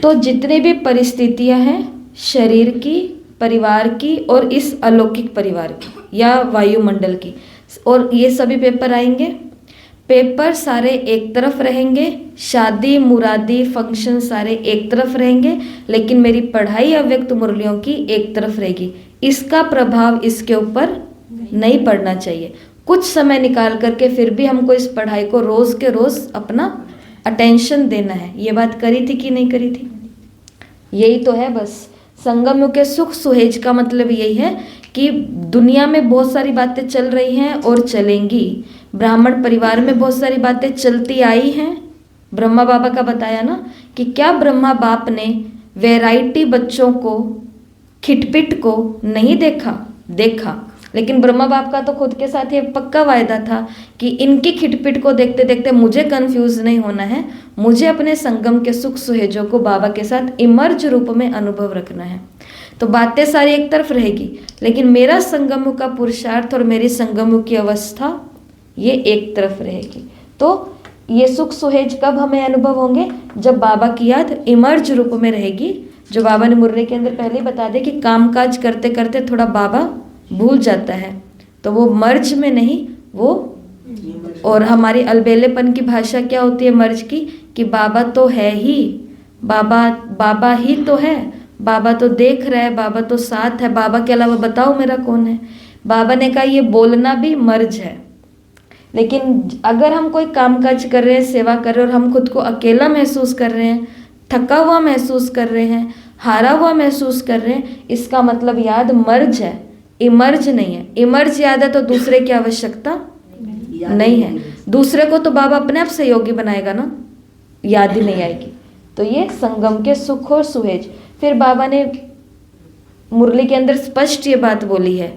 A: तो जितने भी परिस्थितियाँ हैं शरीर की, परिवार की और इस अलौकिक परिवार की या वायुमंडल की, और ये सभी पेपर आएंगे, पेपर सारे एक तरफ रहेंगे, शादी मुरादी फंक्शन सारे एक तरफ रहेंगे, लेकिन मेरी पढ़ाई अव्यक्त मुरलियों की एक तरफ रहेगी। इसका प्रभाव इसके ऊपर नहीं पड़ना चाहिए। कुछ समय निकाल करके फिर भी हमको इस पढ़ाई को रोज़ के रोज़ अपना अटेंशन देना है। ये बात करी थी कि नहीं करी थी? यही तो है बस। संगम युग के सुख सुहेज का मतलब यही है कि दुनिया में बहुत सारी बातें चल रही हैं और चलेंगी। ब्राह्मण परिवार में बहुत सारी बातें चलती आई हैं। ब्रह्मा बाबा का बताया ना कि क्या ब्रह्मा बाप ने वैरायटी बच्चों को, खिटपिट को नहीं देखा, लेकिन ब्रह्मा बाप का तो खुद के साथ ये पक्का वायदा था कि इनकी खिटपिट को देखते देखते मुझे कंफ्यूज नहीं होना है, मुझे अपने संगम के सुख सुहेजों को बाबा के साथ इमर्ज रूप में अनुभव रखना है। तो बातें सारी एक तरफ रहेगी, लेकिन मेरा संगम का पुरुषार्थ और मेरी संगम की अवस्था ये एक तरफ रहेगी। तो ये सुख सुहेज कब हमें अनुभव होंगे? जब बाबा की याद इमर्ज रूप में रहेगी, जो बाबा ने मुरली के अंदर पहले बता दे कि कामकाज करते करते थोड़ा बाबा भूल जाता है, तो वो मर्ज में नहीं, वो और हमारी अलबेलेपन की भाषा क्या होती है मर्ज की, कि बाबा तो है ही, बाबा ही तो है, बाबा तो देख रहा है, बाबा तो साथ है, बाबा के अलावा बताओ मेरा कौन है। बाबा ने कहा ये बोलना भी मर्ज है। लेकिन अगर हम कोई कामकाज कर रहे हैं, सेवा कर रहे हैं और हम खुद को अकेला महसूस कर रहे हैं, थका हुआ महसूस कर रहे हैं, हारा हुआ महसूस कर रहे हैं, इसका मतलब याद मर्ज है, इमर्ज नहीं है। इमर्ज याद है तो दूसरे की आवश्यकता नहीं है। दूसरे को तो बाबा अपने आप से योगी बनाएगा ना, याद ही नहीं आएगी। तो ये संगम के सुख और सुहेज। फिर बाबा ने मुरली के अंदर स्पष्ट ये बात बोली है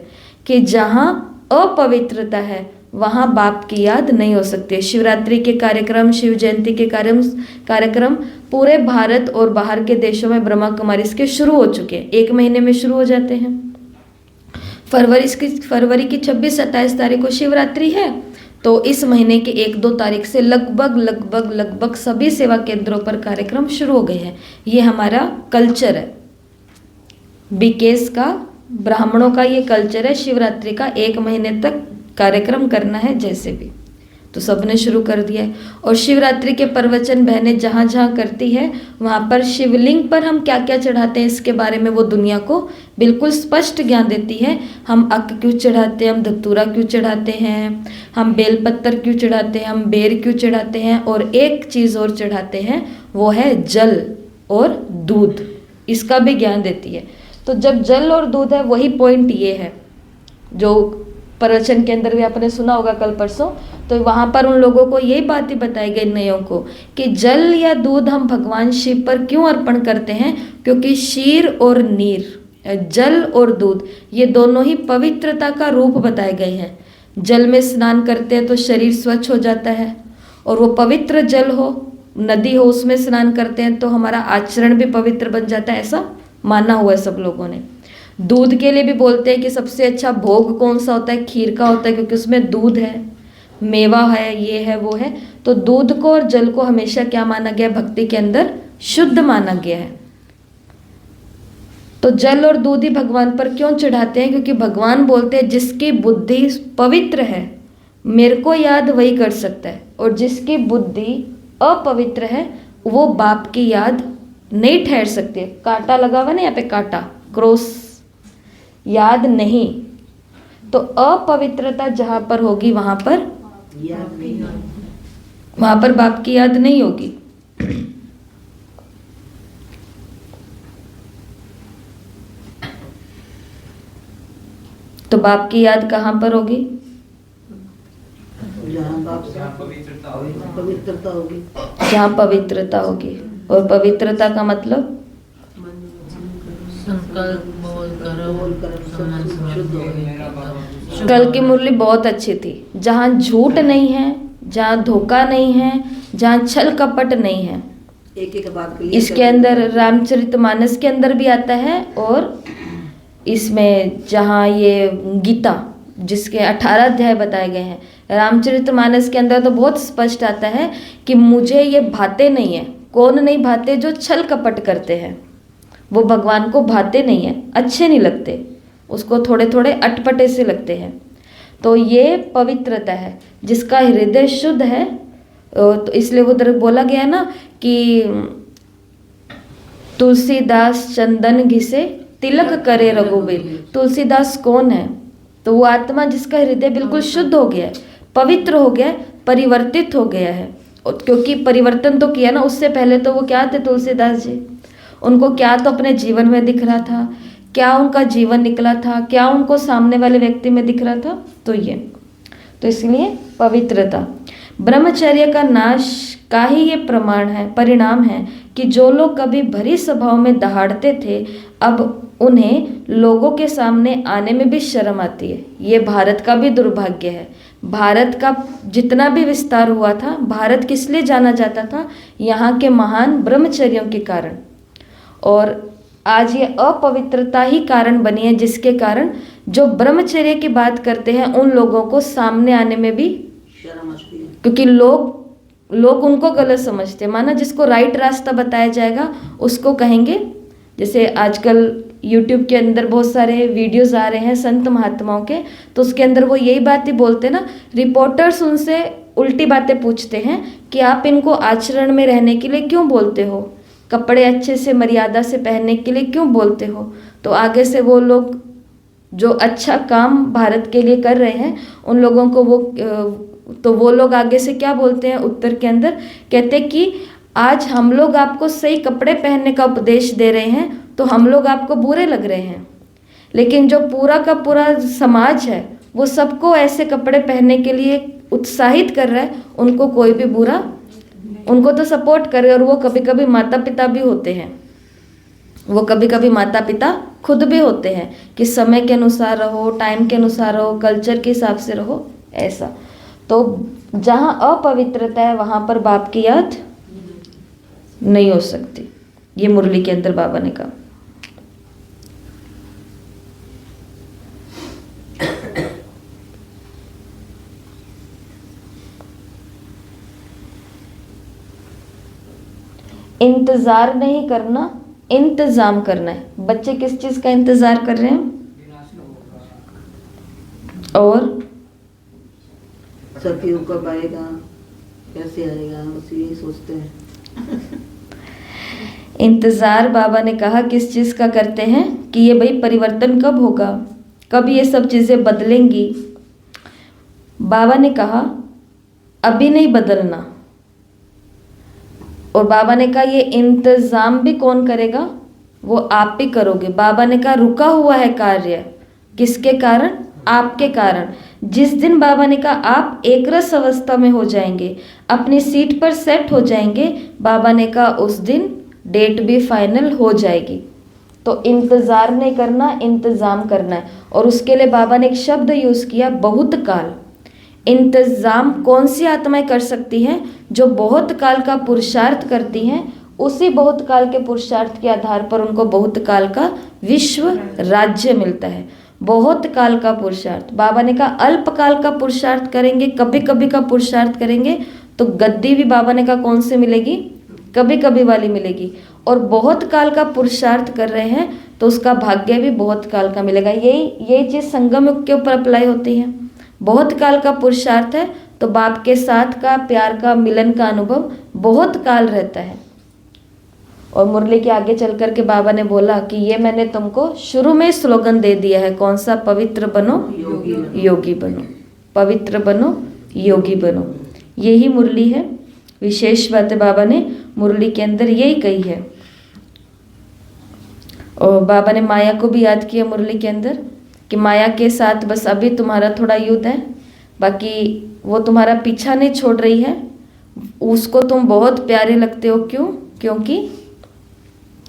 A: कि जहाँ अपवित्रता है वहाँ बाप की याद नहीं हो सकती है। शिवरात्रि के कार्यक्रम, शिव जयंती के कार्यक्रम पूरे भारत और बाहर के देशों में ब्रह्मा कुमारी इसके शुरू हो चुके हैं, 1 महीने में शुरू हो जाते हैं। फरवरी की 26-27 तारीख को शिवरात्रि है, तो इस महीने के 1-2 तारीख से लगभग सभी सेवा केंद्रों पर कार्यक्रम शुरू हो गए हैं। ये हमारा कल्चर है, बीकेएस का, ब्राह्मणों का ये कल्चर है। शिवरात्रि का 1 महीने तक कार्यक्रम करना है जैसे भी, तो सबने शुरू कर दिया है। और शिवरात्रि के प्रवचन बहनें जहाँ जहाँ करती है, वहाँ पर शिवलिंग पर हम क्या क्या चढ़ाते हैं इसके बारे में वो दुनिया को बिल्कुल स्पष्ट ज्ञान देती है। हम अक क्यों चढ़ाते हैं, हम धतूरा क्यों चढ़ाते हैं, हम बेलपत्तर क्यों चढ़ाते हैं, हम बेर क्यों चढ़ाते हैं, और एक चीज़ और चढ़ाते हैं, वो है जल और दूध। इसका भी ज्ञान देती है। तो जब जल और दूध है, वही पॉइंट ये है जो प्रवचन के अंदर भी आपने सुना होगा कल परसों। तो वहाँ पर उन लोगों को यही बात ही बताई गई नयों को कि जल या दूध हम भगवान शिव पर क्यों अर्पण करते हैं, क्योंकि शीर और नीर, जल और दूध, ये दोनों ही पवित्रता का रूप बताए गए हैं। जल में स्नान करते हैं तो शरीर स्वच्छ हो जाता है, और वो पवित्र जल हो, नदी हो, उसमें स्नान करते हैं तो हमारा आचरण भी पवित्र बन जाता है, ऐसा माना हुआ है सब लोगों ने। दूध के लिए भी बोलते हैं कि सबसे अच्छा भोग कौन सा होता है, खीर का होता है, क्योंकि उसमें दूध है, मेवा है, ये है वो है। तो दूध को और जल को हमेशा क्या माना गया, भक्ति के अंदर शुद्ध माना गया है। तो जल और दूध ही भगवान पर क्यों चढ़ाते हैं, क्योंकि भगवान बोलते हैं जिसकी बुद्धि पवित्र है मेरे को याद वही कर सकता है, और जिसकी बुद्धि अपवित्र है वो बाप की याद नहीं ठहर सकती है। कांटा लगा हुआ ना यहाँ पे, कांटा, क्रॉस, याद नहीं। तो अपवित्रता जहां पर होगी वहां पर बाप की याद नहीं होगी। तो बाप की याद कहां पर होगी,
C: पवित्रता होगी,
A: जहां पवित्रता होगी। और पवित्रता का मतलब
B: संकल्प बोलकर
A: कल की मुरली बहुत अच्छी थी। जहाँ झूठ नहीं है, जहाँ धोखा नहीं है, जहाँ छल कपट नहीं है,
C: एक बात
A: इसके अंदर रामचरितमानस के अंदर भी आता है, और इसमें जहाँ ये गीता जिसके 18 अध्याय बताए गए हैं, रामचरितमानस के अंदर तो बहुत स्पष्ट आता है कि मुझे ये भाते नहीं है। कौन नहीं भाते, जो छल कपट करते हैं, वो भगवान को भाते नहीं है, अच्छे नहीं लगते, उसको थोड़े थोड़े अटपटे से लगते हैं। तो ये पवित्रता है, जिसका हृदय शुद्ध है। तो इसलिए उधर बोला गया ना कि तुलसीदास चंदन घिसे तिलक करे रघुबीर। तुलसीदास कौन है, तो वो आत्मा जिसका हृदय बिल्कुल शुद्ध हो गया है, पवित्र हो गया है, परिवर्तित हो गया है। क्योंकि परिवर्तन तो किया ना, उससे पहले तो वो क्या थे तुलसीदास जी, उनको क्या तो अपने जीवन में दिख रहा था, क्या उनका जीवन निकला था, क्या उनको सामने वाले व्यक्ति में दिख रहा था। तो ये तो इसलिए पवित्रता, ब्रह्मचर्य का नाश का ही ये परिणाम है कि जो लोग कभी भरी सभाओं में दहाड़ते थे, अब उन्हें लोगों के सामने आने में भी शर्म आती है। ये भारत का भी दुर्भाग्य है। भारत का जितना भी विस्तार हुआ था, भारत किस लिए जाना जाता था, यहाँ के महान ब्रह्मचर्यों के कारण। और आज ये अपवित्रता ही कारण बनी है, जिसके कारण जो ब्रह्मचर्य की बात करते हैं उन लोगों को सामने आने में भी
C: शर्म आती है,
A: क्योंकि लोग उनको गलत समझते हैं। माना जिसको राइट रास्ता बताया जाएगा उसको कहेंगे, जैसे आजकल YouTube के अंदर बहुत सारे वीडियोस आ रहे हैं संत महात्माओं के, तो उसके अंदर वो यही बात ही बोलते हैं ना, रिपोर्टर्स उनसे उल्टी बातें पूछते हैं कि आप इनको आचरण में रहने के लिए क्यों बोलते हो, कपड़े अच्छे से मर्यादा से पहनने के लिए क्यों बोलते हो। तो आगे से वो लोग जो अच्छा काम भारत के लिए कर रहे हैं उन लोगों को वो लोग आगे से क्या बोलते हैं, उत्तर के अंदर कहते कि आज हम लोग आपको सही कपड़े पहनने का उपदेश दे रहे हैं तो हम लोग आपको बुरे लग रहे हैं, लेकिन जो पूरा का पूरा समाज है वो सबको ऐसे कपड़े पहनने के लिए उत्साहित कर रहा है, उनको कोई भी बुरा, उनको तो सपोर्ट करे। और वो कभी कभी माता पिता भी होते हैं, वो कभी कभी माता पिता खुद भी होते हैं कि समय के अनुसार रहो, टाइम के अनुसार रहो, कल्चर के हिसाब से रहो, ऐसा। तो जहाँ अपवित्रता है वहाँ पर बाप की याद नहीं हो सकती। ये मुरली के अंदर बाबा ने कहा। इंतजार नहीं करना, इंतजाम करना है। बच्चे किस चीज का इंतजार कर रहे हैं? और
C: सतयुग कब आएगा, कैसे आएगा, बस यही सोचते हैं।
A: इंतजार बाबा ने कहा किस चीज का करते हैं कि ये भाई परिवर्तन कब होगा, कब ये सब चीजें बदलेंगी। बाबा ने कहा अभी नहीं बदलना, और बाबा ने कहा ये इंतजाम भी कौन करेगा, वो आप ही करोगे। बाबा ने कहा रुका हुआ है कार्य, किसके कारण? आपके कारण। जिस दिन बाबा ने कहा आप एक रस अवस्था में हो जाएंगे, अपनी सीट पर सेट हो जाएंगे, बाबा ने कहा उस दिन डेट भी फाइनल हो जाएगी। तो इंतजार नहीं करना, इंतजाम करना है। और उसके लिए बाबा ने एक शब्द यूज किया, बहुत काल। इंतजाम कौन सी आत्माएं कर सकती हैं? जो बहुत काल का पुरुषार्थ करती हैं। उसी बहुत काल के पुरुषार्थ के आधार पर उनको बहुत काल का विश्व राज्य मिलता है। बहुत काल का पुरुषार्थ। बाबा ने कहा अल्प काल का पुरुषार्थ करेंगे, कभी कभी का पुरुषार्थ करेंगे तो गद्दी भी बाबा ने कहा कौन सी मिलेगी? कभी कभी वाली मिलेगी। और बहुत काल का पुरुषार्थ कर रहे हैं तो उसका भाग्य भी बहुत काल का मिलेगा। यही चीज संगम युग के ऊपर अप्लाई होती है। बहुत काल का पुरुषार्थ है तो बाप के साथ का प्यार का मिलन का अनुभव बहुत काल रहता है। और मुरली के आगे चल कर के बाबा ने बोला कि ये मैंने तुमको शुरू में स्लोगन दे दिया है, कौन सा? पवित्र बनो, योगी बनो। पवित्र बनो, योगी बनो। यही मुरली है। विशेष बात है बाबा ने मुरली के अंदर यही कही है। और बाबा ने माया को भी याद किया मुरली के अंदर कि माया के साथ बस अभी तुम्हारा थोड़ा युद्ध है, बाकी वो तुम्हारा पीछा नहीं छोड़ रही है। उसको तुम बहुत प्यारे लगते हो। क्यों? क्योंकि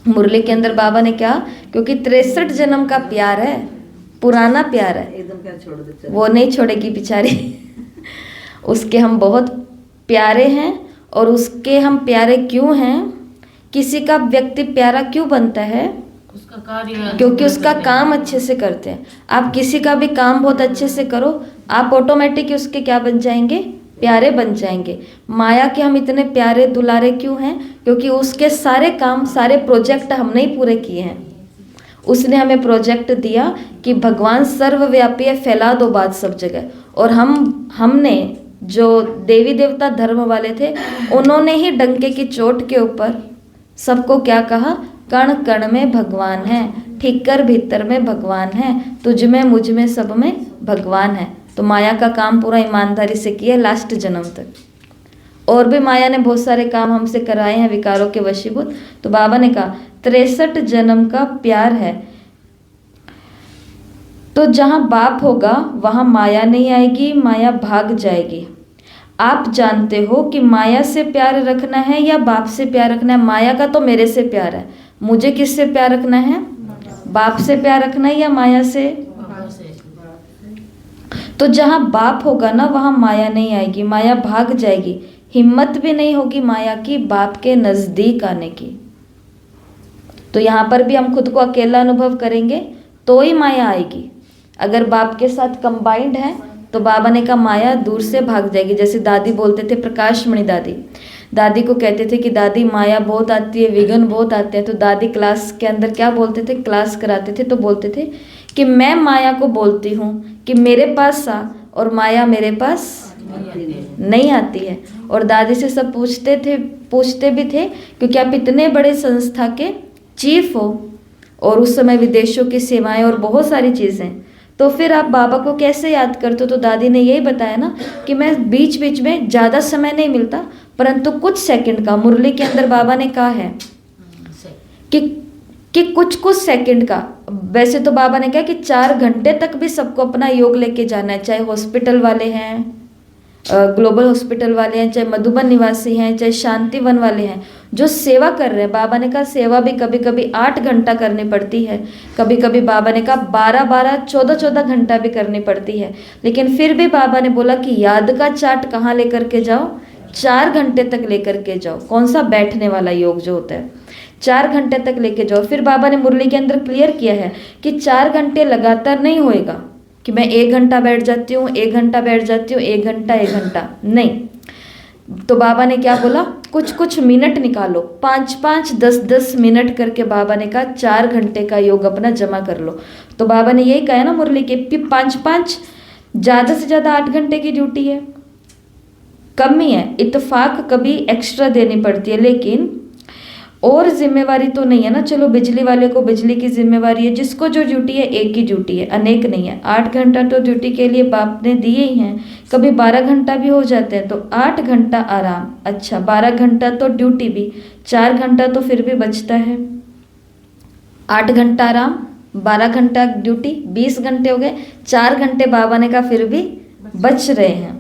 A: मुरली के अंदर बाबा ने कहा क्योंकि 63 जन्म का प्यार है, पुराना प्यार है,
C: एकदम क्या छोड़ दे,
A: वो नहीं छोड़ेगी बेचारी। उसके हम बहुत प्यारे हैं। और उसके हम प्यारे क्यों हैं? किसी का व्यक्ति प्यारा क्यों बनता है?
B: उसका कार्य,
A: क्योंकि उसका काम अच्छे से करते हैं। आप किसी का भी काम बहुत अच्छे से करो, आप ऑटोमेटिक उसके क्या बन जाएंगे? प्यारे बन जाएंगे। माया के हम इतने प्यारे दुलारे क्यों हैं? क्योंकि उसके सारे काम, सारे प्रोजेक्ट हमने ही पूरे किए हैं। उसने हमें प्रोजेक्ट दिया कि भगवान सर्वव्यापी है, फैला दो बात सब जगह। और हमने जो देवी देवता धर्म वाले थे उन्होंने ही डंके की चोट के ऊपर सबको क्या कहा? कण कण में भगवान है, ठिक्कर भीतर में भगवान है, तुझ में मुझ में सब में भगवान है। तो माया का काम पूरा ईमानदारी से किया लास्ट जन्म तक। और भी माया ने बहुत सारे काम हमसे कराए हैं विकारों के वशीभूत। तो बाबा ने कहा 63 जन्म का प्यार है। तो जहाँ बाप होगा वहाँ माया नहीं आएगी, माया भाग जाएगी। आप जानते हो कि माया से प्यार रखना है या बाप से प्यार रखना है? माया का तो मेरे से प्यार है, मुझे किससे प्यार रखना है? बाप से प्यार रखना है या माया से? तो जहाँ बाप होगा ना वहाँ माया नहीं आएगी, माया भाग जाएगी। हिम्मत भी नहीं होगी माया की बाप के नजदीक आने की। तो यहाँ पर भी हम खुद को अकेला अनुभव करेंगे तो ही माया आएगी। अगर बाप के साथ कंबाइंड है तो बाबा ने कहा माया दूर से भाग जाएगी। जैसे दादी बोलते थे, प्रकाशमणि दादी को कहते थे कि दादी माया बहुत आती है, विघ्न बहुत आते हैं। तो दादी क्लास के अंदर क्या बोलते थे, क्लास कराते थे तो बोलते थे कि मैं माया को बोलती हूँ कि मेरे पास आ, और माया मेरे पास नहीं आती है। और दादी से सब पूछते भी थे क्योंकि आप इतने बड़े संस्था के चीफ हो और उस समय विदेशों की सेवाएं और बहुत सारी चीज़ें, तो फिर आप बाबा को कैसे याद करते हो? तो दादी ने यही बताया ना कि मैं बीच बीच में ज़्यादा समय नहीं मिलता परंतु कुछ सेकंड का, मुरली के अंदर बाबा ने कहा है कि कुछ सेकंड का। वैसे तो बाबा ने कहा कि 4 घंटे तक भी सबको अपना योग लेके जाना है, चाहे हॉस्पिटल वाले हैं, ग्लोबल हॉस्पिटल वाले हैं, चाहे मधुबन निवासी हैं, चाहे शांतिवन वाले हैं, जो सेवा कर रहे हैं, बाबा ने कहा सेवा भी कभी कभी 8 घंटा करनी पड़ती है, कभी कभी बाबा ने कहा 12-12, 14-14 घंटा भी करनी पड़ती है, लेकिन फिर भी बाबा ने बोला कि याद का चार्ट कहाँ लेकर के जाओ, 4 घंटे तक लेकर के जाओ। कौन सा? बैठने वाला योग जो होता है, 4 घंटे तक लेके जाओ। फिर बाबा ने मुरली के अंदर क्लियर किया है कि 4 घंटे लगातार नहीं होएगा कि मैं 1 घंटा बैठ जाती हूँ, 1 घंटा बैठ जाती हूँ, 1 घंटा 1 घंटा नहीं। तो बाबा ने क्या बोला, कुछ कुछ मिनट निकालो, 5-5, 10-10 मिनट करके बाबा ने कहा 4 घंटे का योग अपना जमा कर लो। तो बाबा ने यही कहा ना मुरली के 5-5, ज़्यादा से ज़्यादा 8 घंटे की ड्यूटी है, कम ही है। इत्तेफाक कभी एक्स्ट्रा देनी पड़ती है, लेकिन और जिम्मेवारी तो नहीं है ना। चलो बिजली वाले को बिजली की जिम्मेवारी है, जिसको जो ड्यूटी है एक ही ड्यूटी है, अनेक नहीं है। 8 घंटा तो ड्यूटी के लिए बाप ने दिए ही हैं, कभी 12 घंटा भी हो जाते हैं, तो 8 घंटा आराम। अच्छा 12 घंटा तो ड्यूटी भी, 4 घंटा तो फिर भी बचता है। 8 घंटा आराम, 12 घंटा ड्यूटी, 20 घंटे हो गए। 4 घंटे बाबा ने कहा फिर भी बच रहे हैं।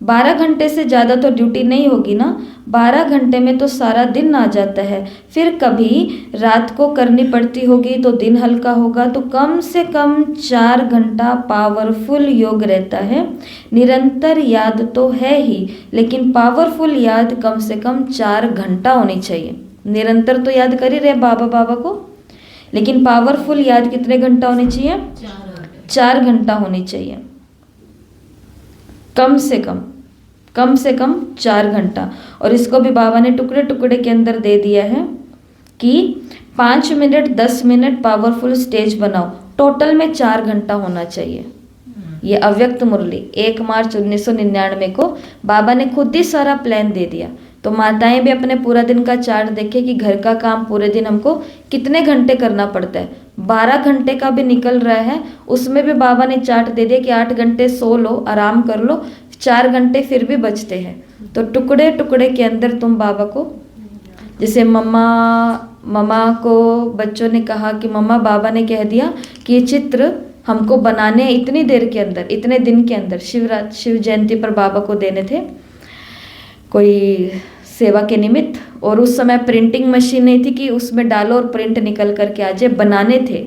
A: 12 घंटे से ज़्यादा तो ड्यूटी नहीं होगी ना, 12 घंटे में तो सारा दिन आ जाता है। फिर कभी रात को करनी पड़ती होगी तो दिन हल्का होगा, तो कम से कम 4 घंटा पावरफुल योग रहता है। निरंतर याद तो है ही, लेकिन पावरफुल याद कम से कम 4 घंटा होनी चाहिए। निरंतर तो याद कर ही रहे बाबा को, लेकिन पावरफुल याद कितने घंटा होनी चाहिए? 4 घंटा होनी चाहिए, कम से कम 4 घंटा। और इसको भी बाबा ने टुकड़े टुकड़े के अंदर दे दिया है कि 5 मिनट 10 मिनट पावरफुल स्टेज बनाओ, टोटल में 4 घंटा होना चाहिए। ये अव्यक्त मुरली 1 मार्च 1999 को बाबा ने खुद ही सारा प्लान दे दिया। तो माताएं भी अपने पूरा दिन का चार्ट देखें कि घर का काम पूरे दिन हमको कितने घंटे करना पड़ता है। 12 घंटे का भी निकल रहा है, उसमें भी बाबा ने चार्ट दे दिया कि 8 घंटे सो लो, आराम कर लो, 4 घंटे फिर भी बचते हैं। तो टुकड़े टुकड़े के अंदर तुम बाबा को, जैसे मम्मा को बच्चों ने कहा कि मम्मा बाबा ने कह दिया कि ये चित्र हमको बनाने इतनी देर के अंदर, इतने दिन के अंदर, शिव जयंती पर बाबा को देने थे कोई सेवा के निमित्त, और उस समय प्रिंटिंग मशीन नहीं थी कि उसमें डालो और प्रिंट निकल करके आ जाए, बनाने थे।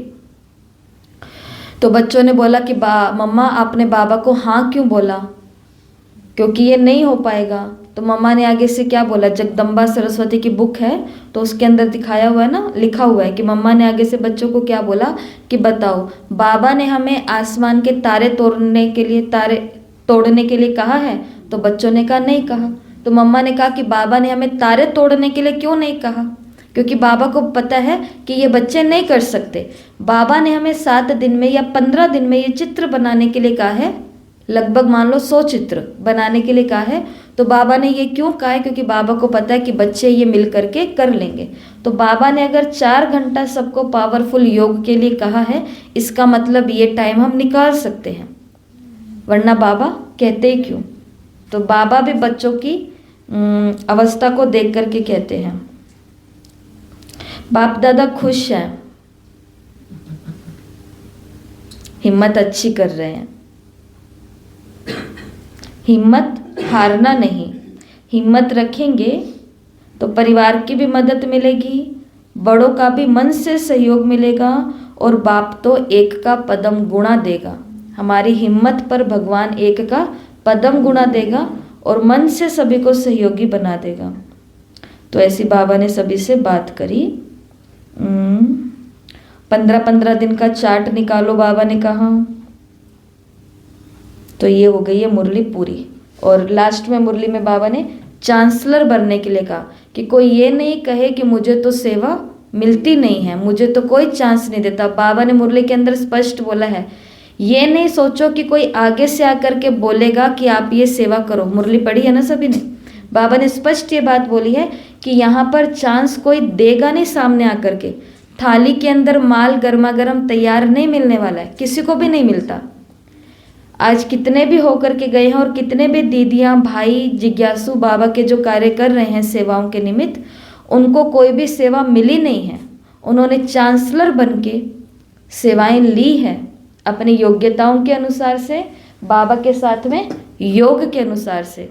A: तो बच्चों ने बोला कि मम्मा आपने बाबा को हाँ क्यों बोला, क्योंकि ये नहीं हो पाएगा। तो मम्मा ने आगे से क्या बोला, जगदम्बा सरस्वती की बुक है तो उसके अंदर दिखाया हुआ है ना, लिखा हुआ है कि मम्मा ने आगे से बच्चों को क्या बोला कि बताओ बाबा ने हमें आसमान के तारे तोड़ने के लिए कहा है? तो बच्चों ने कहा नहीं कहा। तो मम्मा ने कहा कि बाबा ने हमें तारे तोड़ने के लिए क्यों नहीं कहा? क्योंकि बाबा को पता है कि ये बच्चे नहीं कर सकते। बाबा ने हमें 7 दिन में या 15 दिन में ये चित्र बनाने के लिए कहा है, लगभग मान लो 100 चित्र बनाने के लिए कहा है। तो बाबा ने ये क्यों कहा है? क्योंकि बाबा को पता है कि बच्चे ये मिल करके कर लेंगे। तो बाबा ने अगर 4 घंटा सबको पावरफुल योग के लिए कहा है, इसका मतलब ये टाइम हम निकाल सकते हैं, वरना बाबा कहते ही क्यों? तो बाबा भी बच्चों की अवस्था को देख करके कहते हैं। बाप दादा खुश हैं, हिम्मत अच्छी कर रहे हैं। हिम्मत हारना नहीं, हिम्मत रखेंगे तो परिवार की भी मदद मिलेगी, बड़ों का भी मन से सहयोग मिलेगा, और बाप तो 1 का पदम गुणा देगा। हमारी हिम्मत पर भगवान 1 का पदम गुणा देगा और मन से सभी को सहयोगी बना देगा। तो ऐसी बाबा ने सभी से बात करी। 15-15 दिन का चार्ट निकालो बाबा ने कहा। तो ये हो गई है मुरली पूरी। और लास्ट में मुरली में बाबा ने चांसलर बनने के लिए कहा कि कोई ये नहीं कहे कि मुझे तो सेवा मिलती नहीं है, मुझे तो कोई चांस नहीं देता। बाबा ने मुरली के अंदर स्पष्ट बोला है, ये नहीं सोचो कि कोई आगे से आकर के बोलेगा कि आप ये सेवा करो। मुरली पढ़ी है ना सभी ने? बाबा ने स्पष्ट ये बात बोली है कि यहाँ पर चांस कोई देगा नहीं सामने आकर के। थाली के अंदर माल गर्मा गर्म तैयार नहीं मिलने वाला है, किसी को भी नहीं मिलता। आज कितने भी होकर के गए हैं और कितने भी दीदियाँ भाई जिज्ञासु बाबा के जो कार्य कर रहे हैं सेवाओं के निमित्त, उनको कोई भी सेवा मिली नहीं है। उन्होंने चांसलर बन के सेवाएं ली है, अपनी योग्यताओं के अनुसार से, बाबा के साथ में योग के अनुसार से।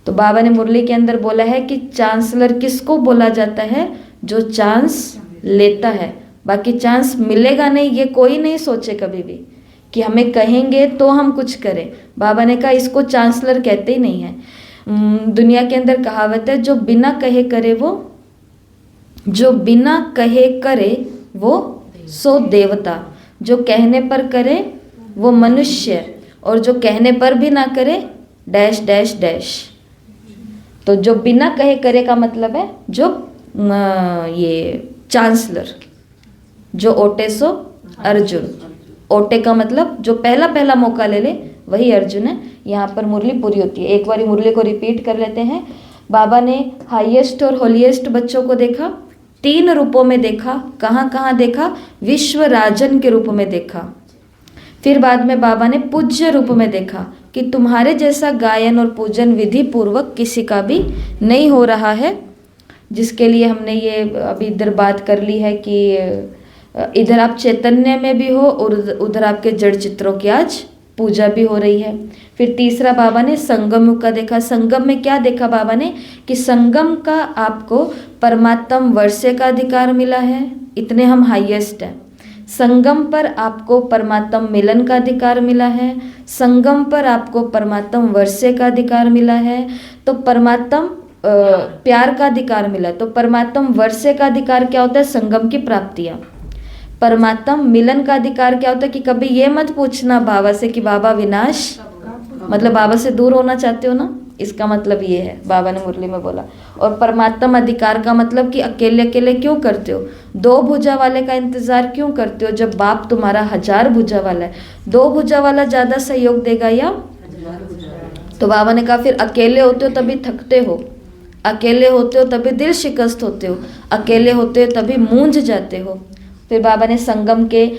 A: तो बाबा ने मुरली के अंदर बोला है कि चांसलर किसको बोला जाता है? जो चांस लेता है। बाकी चांस मिलेगा नहीं, ये कोई नहीं सोचे कभी भी कि हमें कहेंगे तो हम कुछ करें। बाबा ने कहा इसको चांसलर कहते ही नहीं है। दुनिया के अंदर कहावत है, जो बिना कहे करे वो सो देवता, जो कहने पर करे वो मनुष्य, और जो कहने पर भी ना करे डैश डैश डैश। तो जो बिना कहे करे का मतलब है जो ये चांसलर, जो ओटे सो अर्जुन। ओटे का मतलब जो पहला मौका ले ले वही अर्जुन है। यहाँ पर मुरली पूरी होती है। एक बारी मुरली को रिपीट कर लेते हैं। बाबा ने हाईएस्ट और होलीएस्ट बच्चों को देखा, 3 रूपों में देखा। कहाँ कहाँ देखा? विश्व राजन के रूप में देखा। फिर बाद में बाबा ने पूज्य रूप में देखा कि तुम्हारे जैसा गायन और पूजन विधि पूर्वक किसी का भी नहीं हो रहा है, जिसके लिए हमने ये अभी इधर बात कर ली है कि इधर आप चैतन्य में भी हो और उधर आपके जड़ चित्रों की आज पूजा भी हो रही है। फिर तीसरा बाबा ने संगम का देखा। संगम में क्या देखा बाबा ने? कि संगम का आपको परमात्म वर्षे का अधिकार मिला है, इतने हम हाईएस्ट हैं। संगम पर आपको परमात्म मिलन का अधिकार मिला है, संगम पर आपको परमात्म वर्षे का अधिकार मिला है, तो परमात्म प्यार का अधिकार मिला। तो परमात्म वर्षे का अधिकार क्या होता है? संगम की प्राप्तियाँ। परमात्म मिलन का अधिकार क्या होता है? कि कभी ये मत पूछना बाबा से कि बाबा विनाश, मतलब बाबा से दूर होना चाहते हो ना, इसका मतलब ये है, बाबा ने मुरली में बोला। और परमात्म अधिकार का मतलब कि अकेले अकेले क्यों करते हो? 2 भुजा वाले का इंतजार क्यों करते हो जब बाप तुम्हारा 1000 भुजा वाला है? 2 भुजा वाला ज़्यादा सहयोग देगा या? तो बाबा ने कहा फिर अकेले होते हो तभी थकते हो, अकेले होते हो तभी दिल शिकस्त होते हो, अकेले होते हो तभी मूंझ जाते हो। फिर बाबा ने संगम के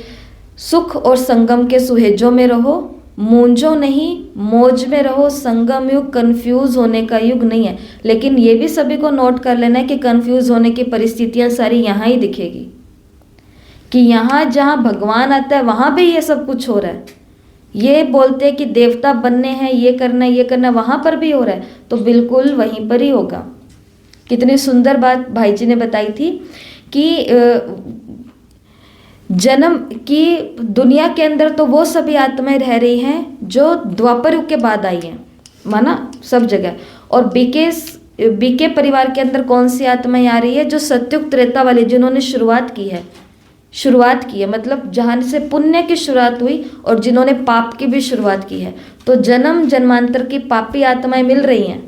A: सुख और संगम के सुहेजों में रहो, मूंझो नहीं, मौज में रहो। संगम युग कंफ्यूज होने का युग नहीं है। लेकिन ये भी सभी को नोट कर लेना है कि कंफ्यूज होने की परिस्थितियां सारी यहाँ ही दिखेगी, कि यहाँ जहाँ भगवान आता है वहाँ भी ये सब कुछ हो रहा है। ये बोलते हैं कि देवता बनने हैं, ये करना है, ये करना है, वहाँ पर भी हो रहा है, तो बिल्कुल वहीं पर ही होगा। कितनी सुंदर बात भाई जी ने बताई थी कि जन्म की दुनिया के अंदर तो वो सभी आत्माएं रह रही हैं जो द्वापर युग के बाद आई हैं, माना सब जगह। और बीके परिवार के अंदर कौन सी आत्माएं आ रही है? जो सत्युग त्रेता वाली, जिन्होंने शुरुआत की है, मतलब जहाँ से पुण्य की शुरुआत हुई और जिन्होंने पाप की भी शुरुआत की है। तो जन्म जन्मांतर की पापी आत्माएं मिल रही हैं।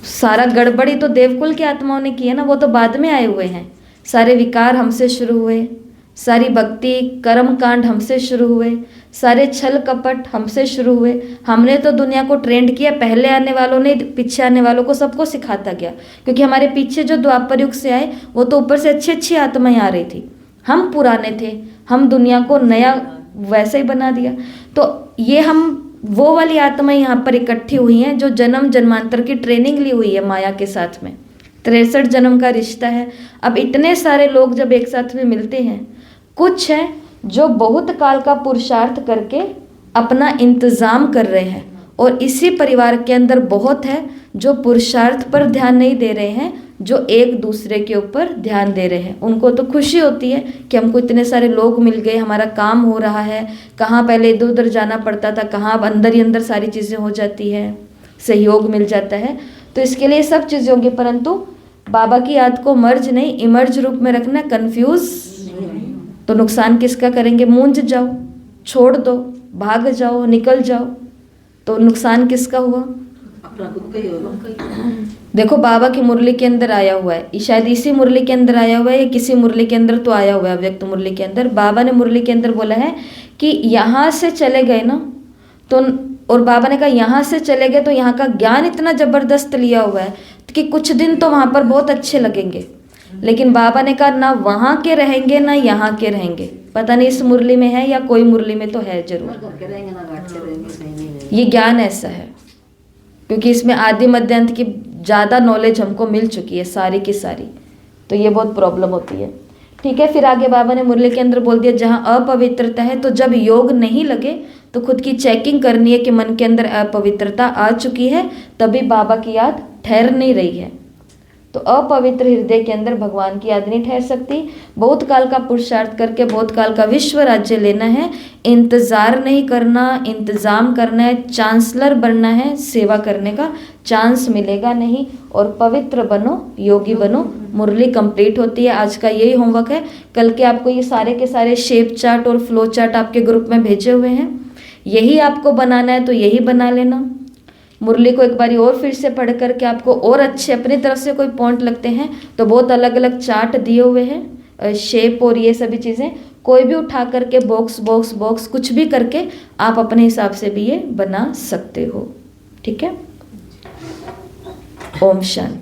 A: सारा गड़बड़ी तो देवकुल की आत्माओं ने की है ना, वो तो बाद में आए हुए हैं। सारे विकार हमसे शुरू हुए, सारी भक्ति कर्म कांड हमसे शुरू हुए, सारे छल कपट हमसे शुरू हुए। हमने तो दुनिया को ट्रेंड किया, पहले आने वालों ने पीछे आने वालों को सबको सिखाता गया, क्योंकि हमारे पीछे जो द्वापर युग से आए वो तो ऊपर से अच्छी अच्छी आत्माएं आ रही थी। हम पुराने थे, हम दुनिया को नया वैसे ही बना दिया। तो ये हम वो वाली आत्माएं यहाँ पर इकट्ठी हुई हैं जो जन्म जन्मांतर की ट्रेनिंग ली हुई है माया के साथ में। 63 जन्म का रिश्ता है। अब इतने सारे लोग जब एक साथ में मिलते हैं, कुछ हैं जो बहुत काल का पुरुषार्थ करके अपना इंतज़ाम कर रहे हैं, और इसी परिवार के अंदर बहुत है जो पुरुषार्थ पर ध्यान नहीं दे रहे हैं, जो एक दूसरे के ऊपर ध्यान दे रहे हैं। उनको तो खुशी होती है कि हमको इतने सारे लोग मिल गए, हमारा काम हो रहा है। कहाँ पहले इधर उधर जाना पड़ता था, कहाँ अब अंदर ही अंदर सारी चीज़ें हो जाती है, सहयोग मिल जाता है। तो इसके लिए सब चीज़ें होंगी, परंतु बाबा की याद को मर्ज नहीं इमर्ज रूप में रखना। कन्फ्यूज तो नुकसान किसका करेंगे? मूंझ जाओ, छोड़ दो, भाग जाओ, निकल जाओ, तो नुकसान किसका हुआ?
C: अपना खुद का ही होगा।
A: देखो बाबा की मुरली के अंदर आया हुआ है, शायद इसी मुरली के अंदर आया हुआ है या किसी मुरली के अंदर तो आया हुआ है, व्यक्त मुरली के अंदर। बाबा ने मुरली के अंदर बोला है कि यहाँ से चले गए ना, तो और बाबा ने कहा यहाँ से चले गए तो यहाँ का ज्ञान इतना ज़बरदस्त लिया हुआ है कि कुछ दिन तो वहाँ पर बहुत अच्छे लगेंगे। लेकिन बाबा ने कहा ना वहाँ के रहेंगे ना यहाँ के रहेंगे। पता नहीं इस मुरली में है या कोई मुरली में तो है जरूर।
C: घर के रहेंगे ना घाट के रहेंगे, कहीं नहीं रहेंगे।
A: ये ज्ञान ऐसा है क्योंकि इसमें आदि मध्य अंत की ज़्यादा नॉलेज हमको मिल चुकी है सारी की सारी, तो ये बहुत प्रॉब्लम होती है। ठीक है। फिर आगे बाबा ने मुरली के अंदर बोल दिया जहाँ अपवित्रता है, तो जब योग नहीं लगे तो खुद की चेकिंग करनी है कि मन के अंदर अपवित्रता आ चुकी है, तभी बाबा की याद ठहर नहीं रही है। तो अपवित्र हृदय के अंदर भगवान की याद नहीं ठहर सकती। बहुत काल का पुरुषार्थ करके बहुत काल का विश्व राज्य लेना है, इंतजार नहीं करना, इंतजाम करना है, चांसलर बनना है, सेवा करने का चांस मिलेगा नहीं। और पवित्र बनो, योगी बनो। मुरली कंप्लीट होती है। आज का यही होमवर्क है। कल के आपको ये सारे के सारे शेप चार्ट और फ्लो चार्ट आपके ग्रुप में भेजे हुए हैं, यही आपको बनाना है तो यही बना लेना। मुरली को एक बारी और फिर से पढ़ करके आपको और अच्छे अपनी तरफ से कोई पॉइंट लगते हैं तो बहुत अलग अलग चार्ट दिए हुए हैं, शेप और ये सभी चीज़ें, कोई भी उठा करके बॉक्स बॉक्स बॉक्स कुछ भी करके आप अपने हिसाब से भी ये बना सकते हो। ठीक है। ओम शांति।